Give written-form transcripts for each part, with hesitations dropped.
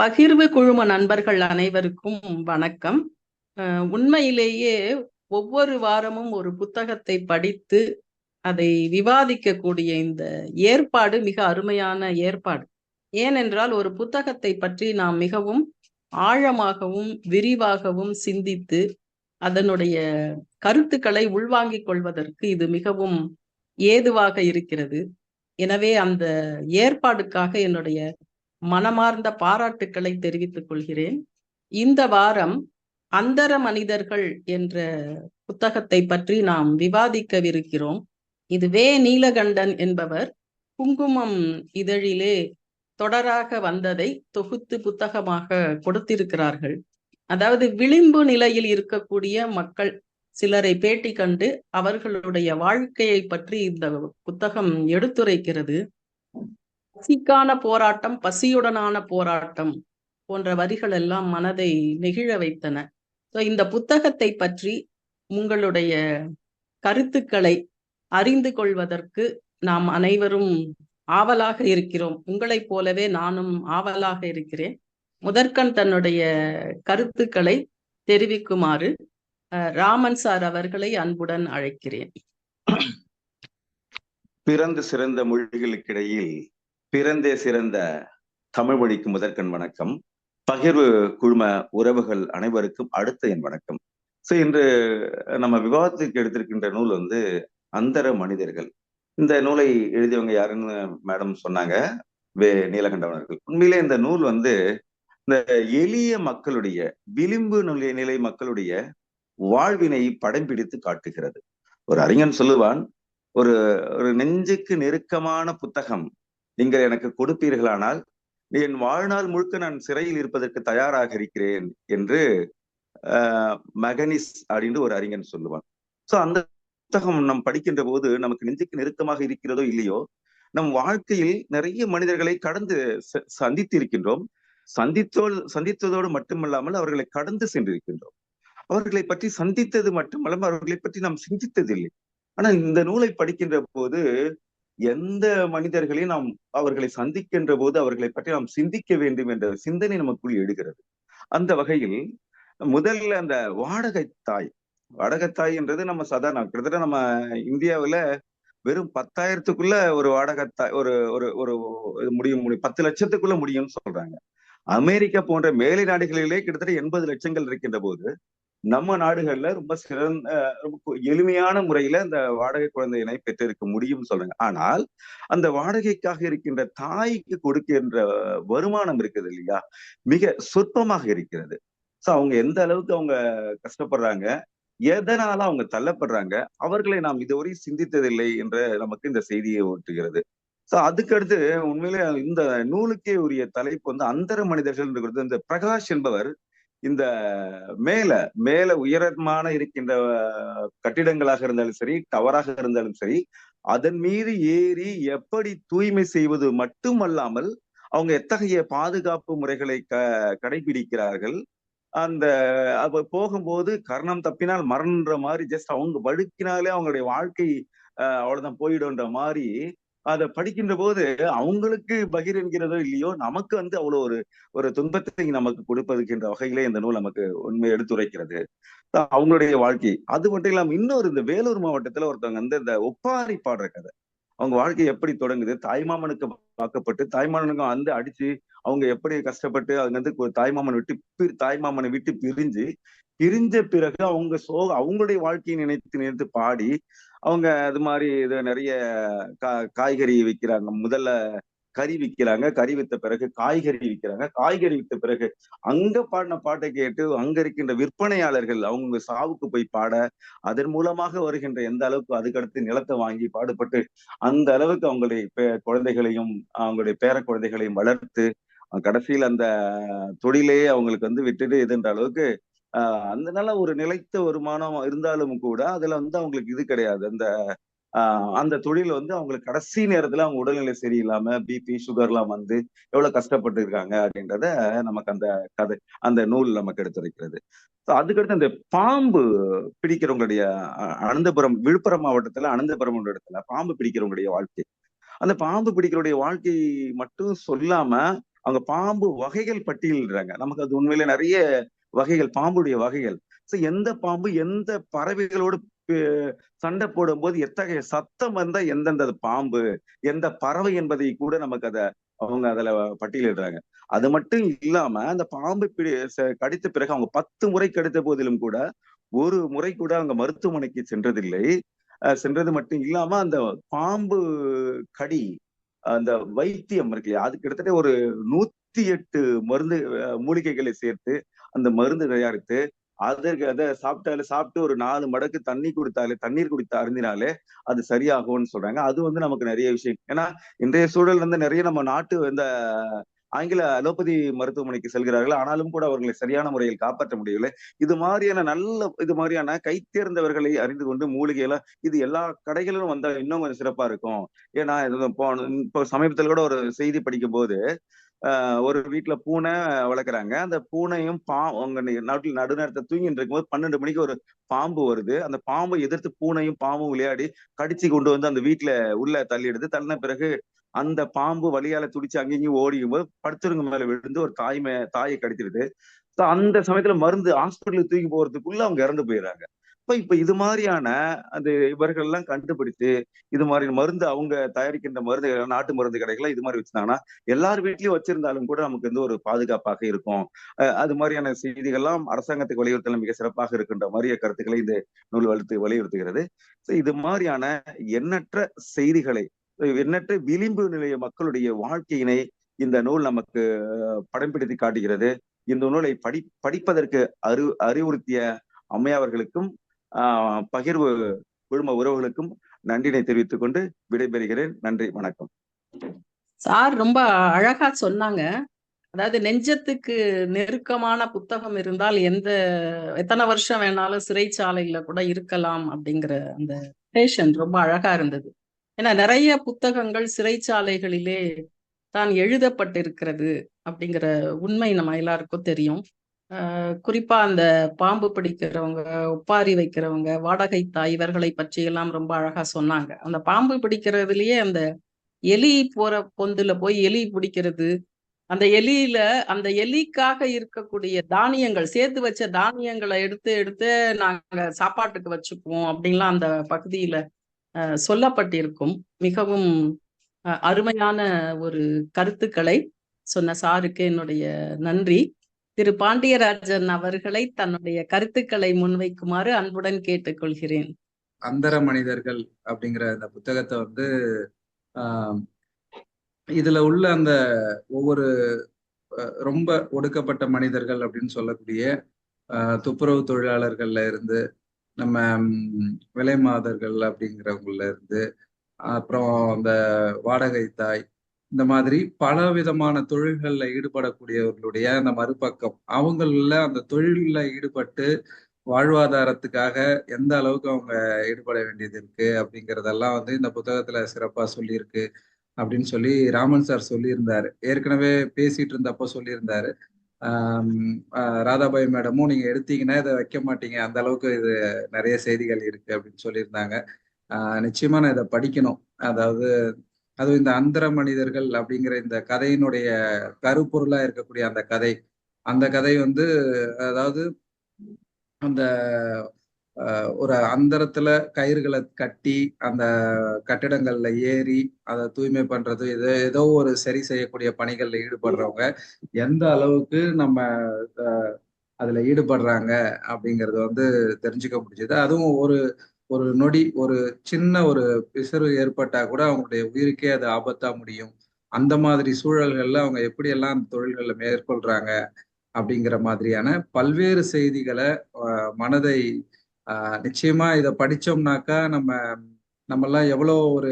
பகிர்வு குழும நண்பர்கள் அனைவருக்கும் வணக்கம். உண்மையிலேயே ஒவ்வொரு வாரமும் ஒரு புத்தகத்தை படித்து அதை விவாதிக்கக்கூடிய இந்த ஏற்பாடு மிக அருமையான ஏற்பாடு. ஏனென்றால் ஒரு புத்தகத்தை பற்றி நாம் மிகவும் ஆழமாகவும் விரிவாகவும் சிந்தித்து அதனுடைய கருத்துக்களை உள்வாங்கிக் கொள்வதற்கு இது மிகவும் ஏதுவாக இருக்கிறது. எனவே அந்த ஏற்பாடுக்காக என்னுடைய மனமார்ந்த பாராட்டுக்களை தெரிவித்துக் கொள்கிறேன். இந்த வாரம் அந்தர மனிதர்கள் என்ற புத்தகத்தை பற்றி நாம் விவாதிக்கவிருக்கிறோம். இது நீலகண்டன் என்பவர் குங்குமம் இதழிலே தொடராக வந்ததை தொகுத்து புத்தகமாக கொடுத்திருக்கிறார்கள். அதாவது விளிம்பு நிலையில் இருக்கக்கூடிய மக்கள் சிலரை பேட்டி கண்டு அவர்களுடைய வாழ்க்கையை பற்றி இந்த புத்தகம் எடுத்துரைக்கிறது. பசிக்கான போராட்டம், பசியுடனான போராட்டம் போன்ற வரிகள் எல்லாம் மனதை நெகிழ வைத்தன. இந்த புத்தகத்தை பற்றி உங்களுடைய கருத்துக்களை அறிந்து கொள்வதற்கு நாம் அனைவரும் ஆவலாக இருக்கிறோம். உங்களைப் போலவே நானும் ஆவலாக இருக்கிறேன். முதற்கண் தன்னுடைய கருத்துக்களை தெரிவிக்குமாறு ராமன் சார் அவர்களை அன்புடன் அழைக்கிறேன். பிறந்து சிறந்த மொழிகளுக்கிடையில் பிறந்தே சிறந்த தமிழ் மொழிக்கு முதற்கண் வணக்கம். பகிர்வு குழும உறவுகள் அனைவருக்கும் அடுத்த என் வணக்கம். இன்று நம்ம விவாதத்துக்கு எடுத்திருக்கின்ற நூல் அந்தர மனிதர்கள். இந்த நூலை எழுதியவங்க யாருன்னு மேடம் சொன்னாங்க, நீலகண்டன் அவர்கள். உண்மையிலே இந்த நூல் இந்த எளிய மக்களுடைய விளிம்பு நிலை மக்களுடைய வாழ்வினை படம் பிடித்து காட்டுகிறது. ஒரு அறிஞன் சொல்லுவான், ஒரு நெஞ்சுக்கு நெருக்கமான புத்தகம் நீங்கள் எனக்கு கொடுப்பீர்களானால் என் வாழ்நாள் முழுக்க நான் சிறையில் இருப்பதற்கு தயாராக இருக்கிறேன் என்று மகனிஸ் அப்படின்னு ஒரு அறிஞன் சொல்லுவான். அந்த புத்தகம் நம் படிக்கின்ற போது நமக்கு நெஞ்சுக்கு நெருக்கமாக இருக்கிறதோ இல்லையோ, நம் வாழ்க்கையில் நிறைய மனிதர்களை கடந்து சந்தித்திருக்கின்றோம். சந்தித்ததோடு மட்டுமல்லாமல் அவர்களை கடந்து சென்றிருக்கின்றோம். அவர்களை பற்றி சந்தித்தது மட்டுமல்லாமல் அவர்களை பற்றி நாம் சிந்தித்ததில்லை. ஆனா இந்த நூலை படிக்கின்ற போது எந்த மனிதர்களையும் நாம் அவர்களை சந்திக்கின்ற போது அவர்களை பற்றி நாம் சிந்திக்க வேண்டும் என்ற சிந்தனை நமக்குள் எழுகிறது. அந்த வகையில் முதல்ல அந்த வாடகைத்தாய் என்றது நம்ம சாதாரண கிட்டத்தட்ட நம்ம இந்தியாவில வெறும் 10,000க்குள்ள ஒரு வாடகைத்தாய் ஒரு ஒரு ஒரு முடியும் 10 லட்சத்துக்குள்ள முடியும்னு சொல்றாங்க. அமெரிக்கா போன்ற மேலை நாடுகளிலே கிட்டத்தட்ட 80 லட்சங்கள் இருக்கின்ற போது நம்ம நாடுகள்ல ரொம்ப ரொம்ப எளிமையான முறையில அந்த வாடகை குழந்தையினை பெற்றிருக்க முடியும்னு சொல்றாங்க. ஆனால் அந்த வாடகைக்காக இருக்கின்ற தாய்க்கு கொடுக்கின்ற வருமானம் இருக்குது இல்லையா, மிக சொற்பமாக இருக்கிறது. அவங்க எந்த அளவுக்கு அவங்க கஷ்டப்படுறாங்க, எதனால அவங்க தள்ளப்படுறாங்க, அவர்களை நாம் இதுவரை சிந்தித்ததில்லை என்ற நமக்கு இந்த செய்தியை ஓட்டுகிறது. அதுக்கடுத்து உண்மையிலே இந்த நூலுக்கே உரிய தலைப்பு அந்தர மனிதர்கள். இந்த பிரகாஷ் என்பவர் இந்த மேல உயரமான இருக்கின்ற கட்டிடங்களாக இருந்தாலும் சரி, டவராக இருந்தாலும் சரி, அதன் மீது ஏறி எப்படி தூய்மை செய்வது மட்டுமல்லாமல் அவங்க எத்தகைய பாதுகாப்பு முறைகளை கடைபிடிக்கிறார்கள். போகும்போது கர்ணம் தப்பினால் மரணன்ற மாதிரி ஜஸ்ட் அவங்க வழுக்கினாலே அவங்களுடைய வாழ்க்கை அவ்வளவுதான் போயிடும்ன்ற மாதிரி அதை படிக்கின்ற போது அவங்களுக்கு பகிர் என்கிறதோ இல்லையோ, நமக்கு அவ்வளவு ஒரு துன்பத்தை நமக்கு கொடுப்பதுக்கின்ற வகையிலே இந்த நூல் நமக்கு உண்மை எடுத்துரைக்கிறது. அவங்களுடைய வாழ்க்கை அது மட்டும் இல்லாம இன்னொரு இந்த வேலூர் மாவட்டத்துல ஒருத்தவங்க இந்த ஒப்பாரி பாடுற கதை, அவங்க வாழ்க்கை எப்படி தொடங்குது, தாய்மாமனுக்கு வாக்கப்பட்டு தாய்மாமனுக்கு அடிச்சு அவங்க எப்படி கஷ்டப்பட்டு அவங்க தாய்மாமனை விட்டு பிரிஞ்ச பிறகு அவங்க அவங்களுடைய வாழ்க்கையை நினைத்து பாடி அவங்க அது மாதிரி இது நிறைய காய்கறி விற்கிறாங்க. முதல்ல கறி விற்கிறாங்க, கறி வித்த பிறகு காய்கறி விற்கிறாங்க, காய்கறி வித்த பிறகு அங்க பாடின பாட்டை கேட்டு அங்க இருக்கின்ற விற்பனையாளர்கள் அவங்க சாவுக்கு போய் பாட, அதன் மூலமாக வருகின்ற எந்த அளவுக்கு அதுக்கடுத்து நிலத்தை வாங்கி பாடுபட்டு அந்த அளவுக்கு அவங்களுடைய குழந்தைகளையும் அவங்களுடைய பேர குழந்தைகளையும் வளர்த்து கடைசியில் அந்த தொழிலே அவங்களுக்கு விட்டுட்டு இதுன்ற அளவுக்கு அதனால ஒரு நிலைத்த வருமானம் இருந்தாலும் கூட அதுல அவங்களுக்கு இது கிடையாது. அந்த தொழில் அவங்களுக்கு கடைசி நேரத்துல அவங்க உடல்நிலை சரியில்லாம பிபி சுகர்லாம் எவ்வளவு கஷ்டப்பட்டு இருக்காங்க அப்படின்றத நமக்கு அந்த கதை அந்த நூல் நமக்கு எடுத்துரைக்கிறது. அதுக்கடுத்து அந்த பாம்பு பிடிக்கிறவங்களுடைய அனந்தபுரம், விழுப்புரம் மாவட்டத்துல அனந்தபுரம் இடத்துல பாம்பு பிடிக்கிறவங்களுடைய வாழ்க்கை, அந்த பாம்பு பிடிக்கிறவருடைய வாழ்க்கை மட்டும் சொல்லாம அவங்க பாம்பு வகைகள் பட்டியலிடுறாங்க. நமக்கு அது உண்மையிலே நிறைய வகைகள், பாம்புடைய வகைகள். சோ எந்த பாம்பு எந்த பறவைகளோடு சண்டை போடும்போது எத்தகைய சத்தம் வந்தா எந்தெந்த பாம்பு, எந்த பறவை என்பதை கூட நமக்கு அவங்க அதுல பட்டியலிடுறாங்க. அது மட்டும் இல்லாம அந்த பாம்பு கடித்த பிறகு அவங்க 10 முறை கடித்த போதிலும் கூட ஒரு முறை கூட அவங்க மருத்துவமனைக்கு சென்றதில்லை. சென்றது மட்டும் இல்லாம அந்த பாம்பு கடி, அந்த வைத்தியம் இருக்கு இல்லையா, அது கிட்டத்தட்ட ஒரு 108 மருந்து மூலிகைகளை சேர்த்து அந்த மருந்து தயாரித்து அதை சாப்பிட்டு ஒரு 4 மடக்கு தண்ணீர் குடித்து அருந்தினாலே அது சரியாகும்னு சொல்றாங்க. அது வந்து நமக்கு நிறைய விஷயம். ஏன்னா இன்றைய சூழல் வந்து நிறைய நம்ம நாட்டு இந்த ஆங்கில அலோபதி மருத்துவமனைக்கு செல்கிறார்கள். ஆனாலும் கூட அவர்களை சரியான முறையில் காப்பாற்ற முடியவில்லை. இது மாதிரியான கைத்தேர்ந்தவர்களை அறிந்து கொண்டு மூலிகையில இது எல்லா கடைகளிலும் வந்தா இன்னும் கொஞ்சம் சிறப்பா இருக்கும். ஏன்னா இப்போ சமீபத்தில் கூட ஒரு செய்தி படிக்கும் போது ஒரு வீட்டுல பூனை வளர்க்குறாங்க. அந்த பூனையும் அவங்க நடுநேரத்தை தூங்கிட்டு இருக்கும்போது 12 மணிக்கு ஒரு பாம்பு வருது. அந்த பாம்பை எதிர்த்து பூனையும் பாம்பும் விளையாடி கடிச்சு கொண்டு வந்து அந்த வீட்டுல உள்ள தள்ளிடுது. தள்ளின பிறகு அந்த பாம்பு வலியால துடிச்சு அங்கேயும் ஓடியும் போது படுத்துருங்க மேல விழுந்து ஒரு தாயை கடிச்சிருது. அந்த சமயத்துல மருந்து ஹாஸ்பிட்டலுக்கு தூக்கி போறதுக்குள்ள அவங்க இறந்து போயிடுறாங்க. இப்ப இது மாதிரியான இவர்கள் எல்லாம் கண்டுபிடித்து இது மாதிரி மருந்து, அவங்க தயாரிக்கின்ற மருந்து நாட்டு மருந்து கடைகள்லாம் இது மாதிரி வச்சிருந்தாங்கன்னா எல்லார் வீட்லயும் வச்சிருந்தாலும் கூட நமக்கு வந்து ஒரு பாதுகாப்பாக இருக்கும். அது மாதிரியான செய்திகள்லாம் அரசாங்கத்துக்கு வலியுறுத்தல மிக சிறப்பாக இருக்கின்ற மாதிரிய கருத்துக்களை இந்த நூல் வலியுறுத்துகிறது. இது மாதிரியான எண்ணற்ற செய்திகளை, எண்ணற்ற விளிம்பு நிலைய மக்களுடைய வாழ்க்கையினை இந்த நூல் நமக்கு படம் பிடித்து காட்டுகிறது. இந்த நூலை படிப்பதற்கு அறிவுறுத்திய அம்மையாவர்களுக்கும் பகிர்வு குழும உறவுகளுக்கும் நன்றினை தெரிவித்துக் கொண்டு விடைபெறுகிறேன். நன்றி, வணக்கம். சார் ரொம்ப அழகா சொன்னாங்க. அதாவது நெஞ்சத்துக்கு நெருக்கமான புத்தகம் இருந்தால் எத்தனை வருஷம் வேணாலும் சிறைச்சாலையில கூட இருக்கலாம் அப்படிங்கிற அந்த பேஷன் ரொம்ப அழகா இருந்தது. ஏன்னா நிறைய புத்தகங்கள் சிறைச்சாலைகளிலே தான் எழுதப்பட்டிருக்கிறது அப்படிங்கிற உண்மை நம்ம எல்லாருக்கும் தெரியும். குறிப்பா அந்த பாம்பு பிடிக்கிறவங்க, ஒப்பாரி வைக்கிறவங்க, வாடகை தாய், இவர்களை பற்றியெல்லாம் ரொம்ப அழகா சொன்னாங்க. அந்த பாம்பு பிடிக்கிறதுலயே அந்த எலி போற பொந்துல போய் எலி பிடிக்கிறது, அந்த எலிக்காக இருக்கக்கூடிய தானியங்கள், சேர்த்து வச்ச தானியங்களை எடுத்து எடுத்து நாங்க சாப்பாட்டுக்கு வச்சுக்குவோம் அப்படின்லாம் அந்த பகுதியில சொல்லப்பட்டிருக்கும். மிகவும் அருமையான ஒரு கருத்துக்களை சொன்ன சாருக்கு என்னுடைய நன்றி. திரு பாண்டியராஜன் அவர்களை தன்னுடைய கருத்துக்களை முன்வைக்குமாறு அன்புடன் கேட்டுக்கொள்கிறேன். அந்தர மனிதர்கள் அப்படிங்கிற அந்த புத்தகத்தை வந்து இதுல உள்ள அந்த ஒவ்வொரு ரொம்ப ஒடுக்கப்பட்ட மனிதர்கள் அப்படின்னு சொல்லக்கூடிய துப்புரவு தொழிலாளர்கள்ல இருந்து, நம்ம விலை மாதர்கள் அப்படிங்கிறவங்கள இருந்து, அப்புறம் அந்த வாடகை தாய், இந்த மாதிரி பல விதமான தொழில்கள்ல ஈடுபடக்கூடியவர்களுடைய அந்த மறுபக்கம், அவங்கள அந்த தொழில்ல ஈடுபட்டு வாழ்வாதாரத்துக்காக எந்த அளவுக்கு அவங்க ஈடுபட வேண்டியது இருக்கு அப்படிங்கிறதெல்லாம் வந்து இந்த புத்தகத்துல சிறப்பா சொல்லியிருக்கு அப்படின்னு சொல்லி ராமன் சார் சொல்லியிருந்தாரு. ஏற்கனவே பேசிட்டு இருந்தப்போ சொல்லியிருந்தாரு. ராதாபாய் மேடமும் நீங்க எடுத்தீங்கன்னா இதை வைக்க மாட்டீங்க, அந்த அளவுக்கு இது நிறைய செய்திகள் இருக்கு அப்படின்னு சொல்லியிருந்தாங்க. நிச்சயமா நான் இதை படிக்கணும். அதாவது அதுவும் இந்த அந்தர மனிதர்கள் அப்படிங்கிற இந்த கதையினுடைய கருப்பொருளா இருக்கக்கூடிய அந்த கதை வந்து, அதாவது அந்த ஒரு அந்தரத்துல கயிறுகளை கட்டி அந்த கட்டிடங்கள்ல ஏறி அதை தூய்மை பண்றது, ஏதோ ஒரு சரி செய்யக்கூடிய பணிகள்ல ஈடுபடுறவங்க எந்த அளவுக்கு நம்ம அதுல ஈடுபடுறாங்க அப்படிங்கறது வந்து தெரிஞ்சுக்க முடிஞ்சது. அதுவும் ஒரு நொடி, ஒரு சின்ன ஒரு பிசறு ஏற்பட்டா கூட அவங்களுடைய உயிருக்கே அது ஆபத்தா முடியும். அந்த மாதிரி சூழல்கள்ல அவங்க எப்படியெல்லாம் அந்த தொழில்களை மேற்கொள்றாங்க அப்படிங்கிற மாதிரியான பல்வேறு செய்திகளை மனதை நிச்சயமா இதை படிச்சோம்னாக்கா நம்மெல்லாம் எவ்வளோ ஒரு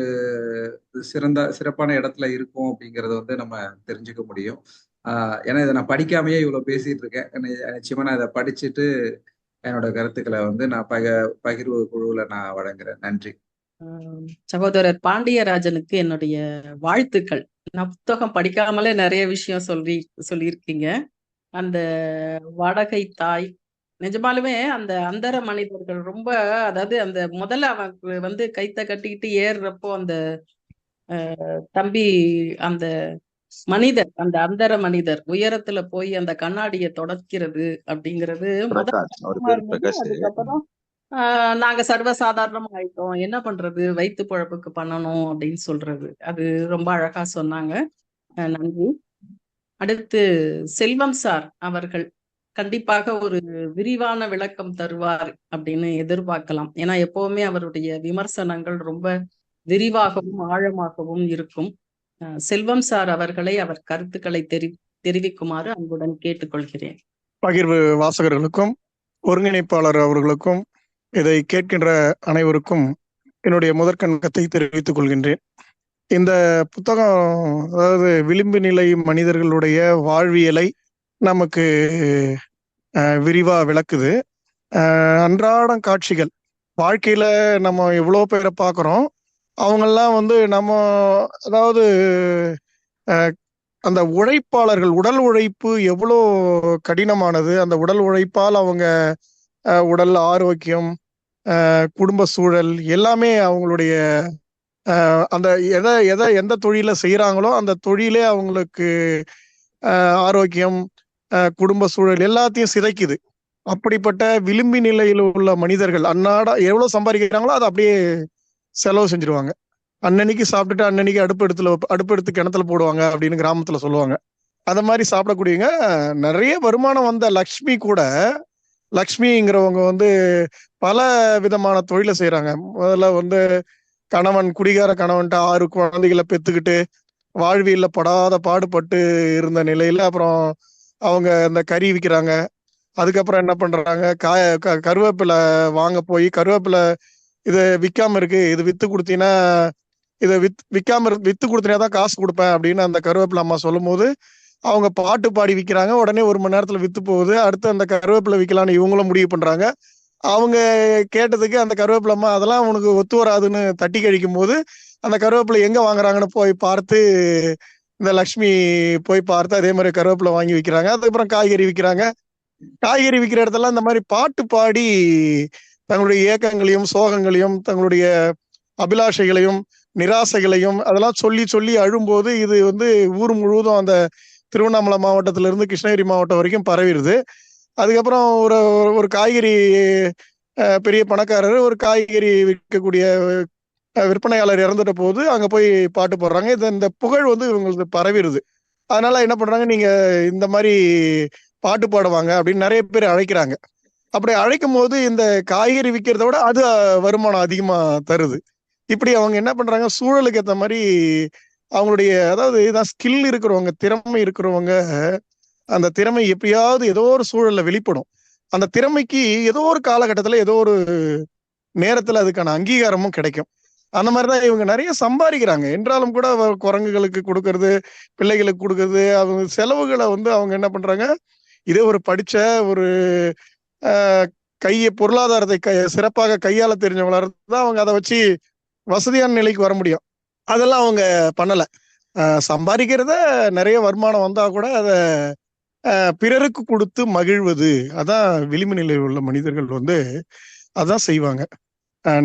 சிறப்பான இடத்துல இருக்கோம் அப்படிங்கறத வந்து நம்ம தெரிஞ்சுக்க முடியும். ஏன்னா இதை நான் படிக்காமையே இவ்வளவு பேசிட்டு இருக்கேன். நிச்சயமா நான் இதை படிச்சுட்டு என்னோட கருத்துக்களை வந்து நான் பகிர்வு குழுவுல நான் வழங்குறேன். நன்றி. சகோதரர் பாண்டியராஜனுக்கு என்னுடைய வாழ்த்துக்கள். நான் புத்தகம் படிக்காமலே நிறைய விஷயம் சொல்லியிருக்கீங்க. அந்த வாடகை தாய், நிஜமாலுமே அந்த அந்தர மனிதர்கள் ரொம்ப, அதாவது அந்த முதல்ல அவன் வந்து கைத்த கட்டிக்கிட்டு ஏறுறப்போ அந்த தம்பி அந்த மனிதர், அந்த அந்தர மனிதர் உயரத்துல போய் அந்த கண்ணாடிய தொடக்கிறது அப்படிங்கிறது முதல் பிரகாஷ், அவர் கஷ்டமா பேரு இருந்தது. பிரகாஷ். அதுக்கப்புறம் நாங்க சர்வசாதாரணமா ஆயிட்டோம். என்ன பண்றது? வயித்து பொழப்புக்கு பண்ணணும் அப்படின்னு சொல்றது. அது ரொம்ப அழகா சொன்னாங்க. நன்றி. அடுத்து செல்வம் சார் அவர்கள் கண்டிப்பாக ஒரு விரிவான விளக்கம் தருவார் அப்படின்னு எதிர்பார்க்கலாம். ஏன்னா எப்பவுமே அவருடைய விமர்சனங்கள் ரொம்ப விரிவாகவும் ஆழமாகவும் இருக்கும். செல்வம் சார் அவர்களை அவர் கருத்துக்களை தெரிவிக்குமாறு அன்புடன் கேட்டுக்கொள்கிறேன். பகிர்வு வாசகர்களுக்கும் ஒருங்கிணைப்பாளர் அவர்களுக்கும் இதை கேட்கின்ற அனைவருக்கும் என்னுடைய முதற்கணக்கத்தை தெரிவித்துக் கொள்கின்றேன். இந்த புத்தகம் அதாவது விளிம்பு நிலை மனிதர்களுடைய வாழ்வியலை நமக்கு விரிவா விளக்குது. அன்றாடம் காட்சிகள் வாழ்க்கையில நம்ம எவ்வளோ பேரை பார்க்குறோம். அவங்கெல்லாம் நம்ம அதாவது அந்த உழைப்பாளர்கள் உடல் உழைப்பு எவ்வளோ கடினமானது. அந்த உடல் உழைப்பால் அவங்க உடல் ஆரோக்கியம், குடும்ப சூழல் எல்லாமே அவங்களுடைய அந்த எந்த தொழிலை செய்யறாங்களோ அந்த தொழிலே அவங்களுக்கு ஆரோக்கியம், குடும்ப சூழல் எல்லாத்தையும் சிதைக்குது. அப்படிப்பட்ட விளிம்பி நிலையில் உள்ள மனிதர்கள் அன்னாட எவ்வளவு சம்பாதிக்கிறாங்களோ அதை அப்படியே செலவு செஞ்சிருவாங்க. அன்னன்னைக்கு சாப்பிட்டுட்டு அன்னன்னைக்கு அடுப்பெடுத்து கிணத்துல போடுவாங்க அப்படின்னு கிராமத்துல சொல்லுவாங்க. அந்த மாதிரி சாப்பிடக்கூடியவங்க நிறைய வருமானம் வந்த லக்ஷ்மிங்கிறவங்க பல விதமான தொழிலை செய்யறாங்க. முதல்ல குடிகார கணவன்ட்ட 6 குழந்தைகளை பெத்துக்கிட்டு வாழ்வியல்ல படாத பாடுபட்டு இருந்த நிலையில அப்புறம் அவங்க இந்த கறி விற்கிறாங்க. அதுக்கப்புறம் என்ன பண்றாங்க, கருவேப்பிலை வாங்க போய் கருவேப்பிலை இது விற்காம இருக்கு, இது வித்து கொடுத்தீங்கன்னா இதை வித்து கொடுத்தீங்கன்னா காசு கொடுப்பேன் அப்படின்னு அந்த கருவேப்பிலை அம்மா சொல்லும் போது அவங்க பாட்டு பாடி விற்கிறாங்க. உடனே 1 மணி நேரத்துல வித்து போகுது. அடுத்து அந்த கருவேப்பிலை விற்கலான்னு இவங்களும் முடிவு பண்றாங்க. அவங்க கேட்டதுக்கு அந்த கருவேப்பிலை அம்மா அதெல்லாம் உனக்கு ஒத்து வராதுன்னு தட்டி கழிக்கும் போது அந்த கருவேப்பிலை எங்க வாங்குறாங்கன்னு போய் பார்த்து இந்த லக்ஷ்மி போய் பார்த்து அதே மாதிரி கருவேப்பிலை வாங்கி விற்கிறாங்க. அதுக்கப்புறம் காய்கறி விற்கிறாங்க. காய்கறி விற்கிற இடத்துல இந்த மாதிரி பாட்டு பாடி தங்களுடைய ஏக்கங்களையும் சோகங்களையும் தங்களுடைய அபிலாஷைகளையும் நிராசைகளையும் அதெல்லாம் சொல்லி சொல்லி அழும்போது இது ஊர் முழுவதும் அந்த திருவண்ணாமலை மாவட்டத்துல இருந்து கிருஷ்ணகிரி மாவட்டம் வரைக்கும் பரவிடுது. அதுக்கப்புறம் ஒரு காய்கறி பெரிய பணக்காரர் ஒரு காய்கறி விற்கக்கூடிய விற்பனையாளர் இறந்துட்ட போது அங்க போய் பாட்டு போடுறாங்க. இந்த புகழ் இவங்களுக்கு பரவிடுது. அதனால என்ன பண்றாங்க, நீங்க இந்த மாதிரி பாட்டு பாடுவாங்க அப்படின்னு நிறைய பேர் அழைக்கிறாங்க. அப்படி அழைக்கும் போது இந்த காய்கறி விற்கிறத விட அது வருமானம் அதிகமா தருது. இப்படி அவங்க என்ன பண்றாங்க, சூழலுக்கு ஏற்ற மாதிரி அவங்களுடைய அதாவது இதான் ஸ்கில் இருக்கிறவங்க, திறமை இருக்கிறவங்க அந்த திறமை எப்படியாவது ஏதோ ஒரு சூழல்ல வெளிப்படும். அந்த திறமைக்கு ஏதோ ஒரு காலகட்டத்துல ஏதோ ஒரு நேரத்துல அதுக்கான அங்கீகாரமும் கிடைக்கும். அந்த மாதிரிதான் இவங்க நிறைய சம்பாதிக்கிறாங்க. என்றாலும் கூட குரங்குகளுக்கு கொடுக்கறது, பிள்ளைகளுக்கு கொடுக்கறது, அவங்க செலவுகளை அவங்க என்ன பண்றாங்க, இதே ஒரு படிச்ச ஒரு பொருளாதாரத்தை சிறப்பாக கையாள தெரிஞ்சவங்களா இருந்தா அவங்க அதை வச்சு வசதியான நிலைக்கு வர முடியும். அதெல்லாம் அவங்க பண்ணல. சம்பாதிக்கிறத நிறைய வருமானம் வந்தா கூட அதை பிறருக்கு கொடுத்து மகிழ்வது, அதான் விளிம்பு நிலையில் உள்ள மனிதர்கள் அதான் செய்வாங்க.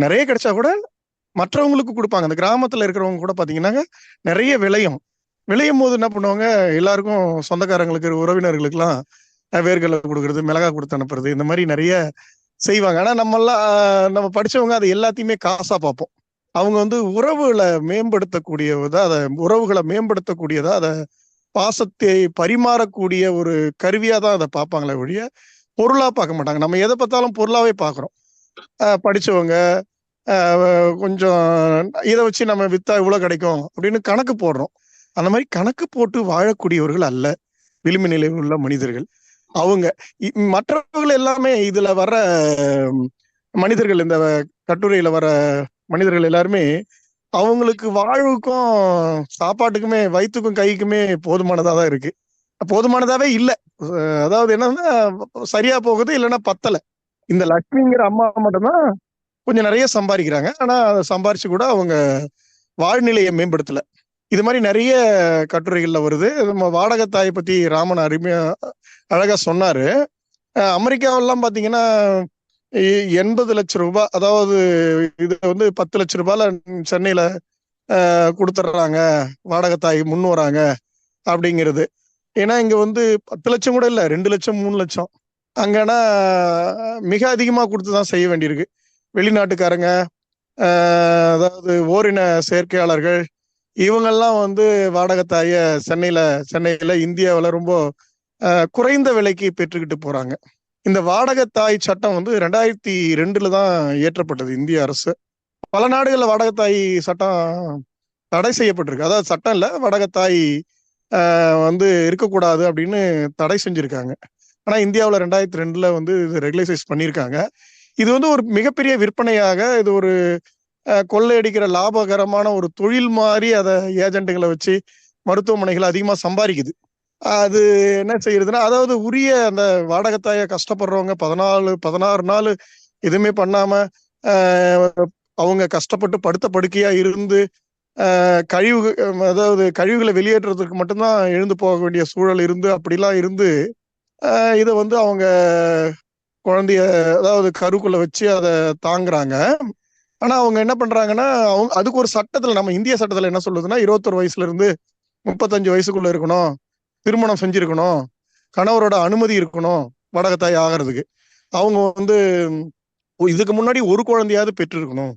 நிறைய கிடைச்சா கூட மற்றவங்களுக்கு கொடுப்பாங்க. அந்த கிராமத்துல இருக்கிறவங்க கூட பாத்தீங்கன்னா நிறைய விளையும் போது என்ன பண்ணுவாங்க, எல்லாருக்கும் சொந்தக்காரங்களுக்கு உறவினர்களுக்கு எல்லாம் வேர்களை கொடுக்கறது, மிளகா கொடுத்து அனுப்புறது, இந்த மாதிரி நிறைய செய்வாங்க. ஆனா நம்ம படிச்சவங்க அது எல்லாத்தையுமே காசா பார்ப்போம். அவங்க உறவுகளை மேம்படுத்தக்கூடியதா, உறவுகளை மேம்படுத்தக்கூடியதா, அதை பாசத்தை பரிமாறக்கூடிய ஒரு கருவியா தான் அதை பார்ப்பாங்களே ஒழிய பொருளா பார்க்க மாட்டாங்க. நம்ம எதை பார்த்தாலும் பொருளாவே பார்க்குறோம். படிச்சவங்க கொஞ்சம் இதை வச்சு நம்ம வித்தா இவ்வளவு கிடைக்கும் அப்படின்னு கணக்கு போடுறோம். அந்த மாதிரி கணக்கு போட்டு வாழக்கூடியவர்கள் அல்ல விளிம்பு நிலையில் உள்ள மனிதர்கள். அவங்க மற்றவர்கள் எல்லாமே இதுல வர்ற மனிதர்கள், இந்த கட்டுரையில வர மனிதர்கள் எல்லாருமே அவங்களுக்கு வாழ்வுக்கும் சாப்பாட்டுக்குமே வயிற்றுக்கும் கைக்குமே போதுமானதா தான் இருக்கு. போதுமானதாவே இல்லை. அதாவது என்னன்னா சரியா போகுது, இல்லைன்னா பத்தல. இந்த லக்ஷ்மிங்கிற அம்மா மட்டும்தான் கொஞ்சம் நிறைய சம்பாதிக்கிறாங்க. ஆனா அதை சம்பாரிச்சு கூட அவங்க வாழ்நிலையை மேம்படுத்தல. இது மாதிரி நிறைய கட்டுரைகள்ல வருது. நம்ம வாடகத்தாயை பத்தி ராமன் அருமையா அழகா சொன்னாரு. அமெரிக்காவெல்லாம் பாத்தீங்கன்னா 80 லட்சம் ரூபாய், அதாவது இது 10 லட்சம் ரூபாயில சென்னையில கொடுத்துட்றாங்க, வாடகத்தாய் முன் வராங்க அப்படிங்கிறது. ஏன்னா இங்க வந்து 10 லட்சம் கூட இல்ல, 2 லட்சம் 3 லட்சம். அங்கன்னா மிக அதிகமா கொடுத்துதான் செய்ய வேண்டியிருக்கு. வெளிநாட்டுக்காரங்க, அதாவது ஓரின சேர்க்கையாளர்கள், இவங்கெல்லாம் வந்து வாடகை தாய சென்னையில இந்தியாவுல ரொம்ப குறைந்த விலைக்கு பெற்றுக்கிட்டு போறாங்க. இந்த வாடகை தாய் சட்டம் வந்து 2002 தான் இயற்றப்பட்டது இந்திய அரசு. பல நாடுகள்ல வாடகை தாய் சட்டம் தடை செய்யப்பட்டிருக்கு. அதாவது சட்டம் இல்ல, வாடகை தாய் வந்து இருக்கக்கூடாது அப்படின்னு தடை செஞ்சிருக்காங்க. ஆனா இந்தியாவுல 2002 வந்து இது ரெகுலைசைஸ் பண்ணியிருக்காங்க. இது வந்து ஒரு மிகப்பெரிய விற்பனையாக, இது ஒரு கொள்ளையடிக்கிற லாபகரமான ஒரு தொழில் மாதிரி அதை ஏஜென்ட்டுகளை வச்சு மருத்துவமனைகள் அதிகமா சம்பாதிக்குது. அது என்ன செய்யறதுன்னா, அதாவது உரிய அந்த வாடகத்தாய கஷ்டப்படுறவங்க 16 நாள் எதுவுமே பண்ணாம அவங்க கஷ்டப்பட்டு படுத்த படுக்கையா இருந்து அதாவது கழிவுகளை வெளியேற்றுறதுக்கு மட்டும்தான் எழுந்து போக வேண்டிய சூழல் இருந்து, அப்படிலாம் இருந்து இதை வந்து அவங்க குழந்தைய, அதாவது கருக்குள்ள வச்சு அதை தாங்குறாங்க. ஆனா அவங்க என்ன பண்றாங்கன்னா, அவங்க அதுக்கு ஒரு சட்டத்துல, நம்ம இந்திய சட்டத்துல என்ன சொல்லுதுன்னா, 21 வயசுல இருந்து 35 வயசுக்குள்ள இருக்கணும், திருமணம் செஞ்சிருக்கணும், கணவரோட அனுமதி இருக்கணும் வாடகத்தாய் ஆகிறதுக்கு. அவங்க வந்து இதுக்கு முன்னாடி ஒரு குழந்தையாவது பெற்றிருக்கணும்.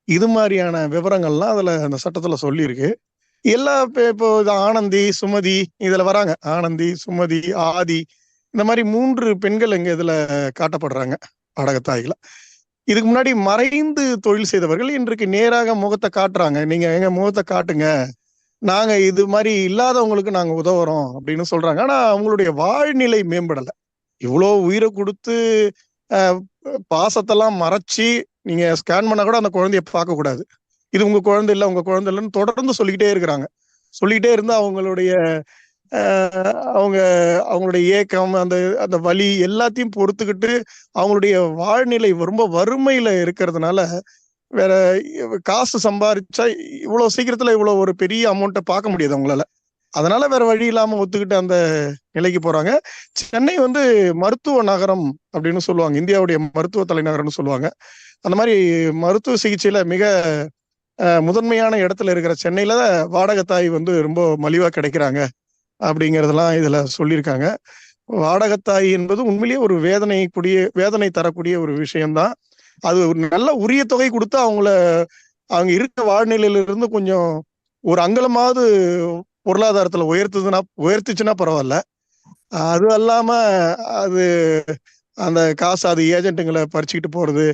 இது மாதிரியான விவரங்கள்லாம் அதுல அந்த சட்டத்துல சொல்லியிருக்கு. எல்லா இப்போ ஆனந்தி, சுமதி இதுல வராங்க. ஆனந்தி, சுமதி, ஆதி, இந்த மாதிரி 3 பெண்கள் இங்க இதுல காட்டப்படுறாங்க வாடகத்தாய்கள. இதுக்கு முன்னாடி மறைந்து தொழில் செய்தவர்கள் இன்றைக்கு நேராக முகத்தை காட்டுறாங்க. நீங்க எங்க முகத்தை காட்டுங்க, நாங்க இது மாதிரி இல்லாதவங்களுக்கு நாங்க உதவுறோம் அப்படின்னு சொல்றாங்க. ஆனா அவங்களுடைய வாழ்நிலை மேம்படல. இவ்வளோ உயிரை கொடுத்து பாசத்தெல்லாம் மறைச்சு நீங்க ஸ்கேன் பண்ணா கூட அந்த குழந்தைய பார்க்க கூடாது. இது உங்க குழந்தை இல்லை, உங்க குழந்தை இல்லைன்னு தொடர்ந்து சொல்லிக்கிட்டே இருக்கிறாங்க. சொல்லிக்கிட்டே இருந்து அவங்களுடைய அவங்களுடைய ஏக்கம், அந்த அந்த வலி எல்லாத்தையும் பொறுத்துக்கிட்டு அவங்களுடைய வாழ்நிலை ரொம்ப வறுமையில இருக்கிறதுனால, வேற காசு சம்பாரிச்சா இவ்வளவு சீக்கிரத்துல இவ்வளவு ஒரு பெரிய அமௌண்ட்டை பார்க்க முடியாது அவங்களால. அதனால வேற வழி இல்லாம ஒத்துக்கிட்டு அந்த நிலைக்கு போறாங்க. சென்னை வந்து மருத்துவ நகரம் அப்படின்னு சொல்லுவாங்க, இந்தியாவுடைய மருத்துவ தலைநகரம்னு சொல்லுவாங்க. அந்த மாதிரி மருத்துவ சிகிச்சையில மிக முதன்மையான இடத்துல இருக்கிற சென்னையில வாடகத்தாய் வந்து ரொம்ப மலிவா கிடைக்கிறாங்க அப்படிங்கிறதெல்லாம் இதுல சொல்லியிருக்காங்க. வாடகத்தாய் என்பது உண்மையிலேயே ஒரு வேதனை தரக்கூடிய ஒரு விஷயம்தான். அது ஒரு நல்ல உரிய தொகை கொடுத்து அவங்க இருக்க வாழ்நிலையிலிருந்து கொஞ்சம் ஒரு அங்கலமாவது பொருளாதாரத்துல உயர்த்துச்சுன்னா பரவாயில்ல. அது அல்லாம அது அந்த காசு அது ஏஜென்ட்டுங்களை பறிச்சுக்கிட்டு போறது,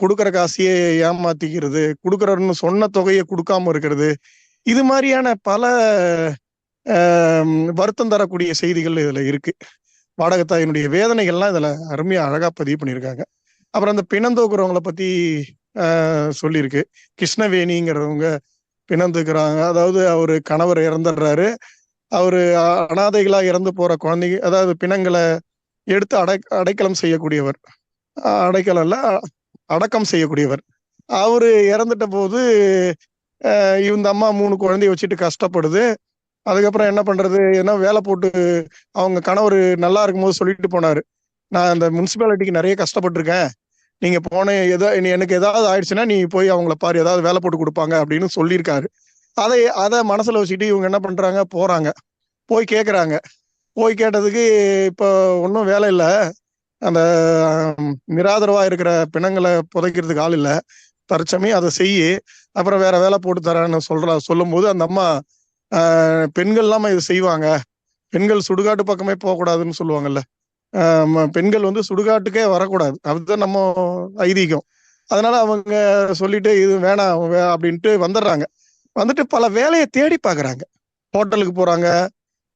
கொடுக்குற காசையே ஏமாத்திக்கிறது, கொடுக்குறன்னு சொன்ன தொகையை கொடுக்காம இருக்கிறது, இது மாதிரியான பல வருத்தம் தரக்கூடிய செய்திகள் இதுல இருக்கு. வாடகத்தாயினுடைய வேதனைகள்லாம் இதுல அருமையா அழகா பதிவு பண்ணியிருக்காங்க. அப்புறம் அந்த பிணந்தோக்குறவங்களை பத்தி சொல்லியிருக்கு. கிருஷ்ணவேணிங்கிறவங்க பிணந்துக்கிறாங்க. அதாவது அவரு கணவர் இறந்துடுறாரு. அவரு அனாதைகளா இறந்து போற குழந்தைங்க, அதாவது பிணங்களை எடுத்து அடைக்கலம் செய்யக்கூடியவர், அடைக்கலம் இல்ல அடக்கம் செய்யக்கூடியவர். அவரு இறந்துட்ட போது இந்த அம்மா 3 குழந்தைய வச்சுட்டு கஷ்டப்படுது. அதுக்கப்புறம் என்ன பண்றது, ஏன்னா வேலை போட்டு அவங்க கணவர் நல்லா இருக்கும்போது சொல்லிட்டு போனாரு, நான் அந்த முனிசிபாலிட்டிக்கு நிறைய கஷ்டப்பட்டிருக்கேன், நீங்க எனக்கு ஏதாவது ஆயிடுச்சுன்னா நீ போய் அவங்கள பாரு, ஏதாவது வேலை போட்டு கொடுப்பாங்க அப்படின்னு சொல்லியிருக்காரு. அதை மனசுல வச்சுட்டு இவங்க என்ன பண்றாங்க, போறாங்க, போய் கேட்கறாங்க. போய் கேட்டதுக்கு இப்போ ஒன்றும் வேலை இல்லை, அந்த நிராதரவா இருக்கிற பிணங்களை புதைக்கிறதுக்கு ஆள் இல்லை, தற்சமயம் அதை செய்யு, அப்புறம் வேற வேலை போட்டு தரேன்னு சொல்லும் போது அந்த அம்மா, பெண்கள் இல்லாம இது செய்வாங்க, பெண்கள் சுடுகாட்டு பக்கமே போகக்கூடாதுன்னு சொல்லுவாங்கல்ல, பெண்கள் வந்து சுடுகாட்டுக்கே வரக்கூடாது, அதுதான் நம்ம ஐதீகம். அதனால அவங்க சொல்லிட்டு இது வேணாம் அப்படின்ட்டு வந்துடுறாங்க. வந்துட்டு பல வேலையை தேடி பாக்குறாங்க. ஹோட்டலுக்கு போறாங்க,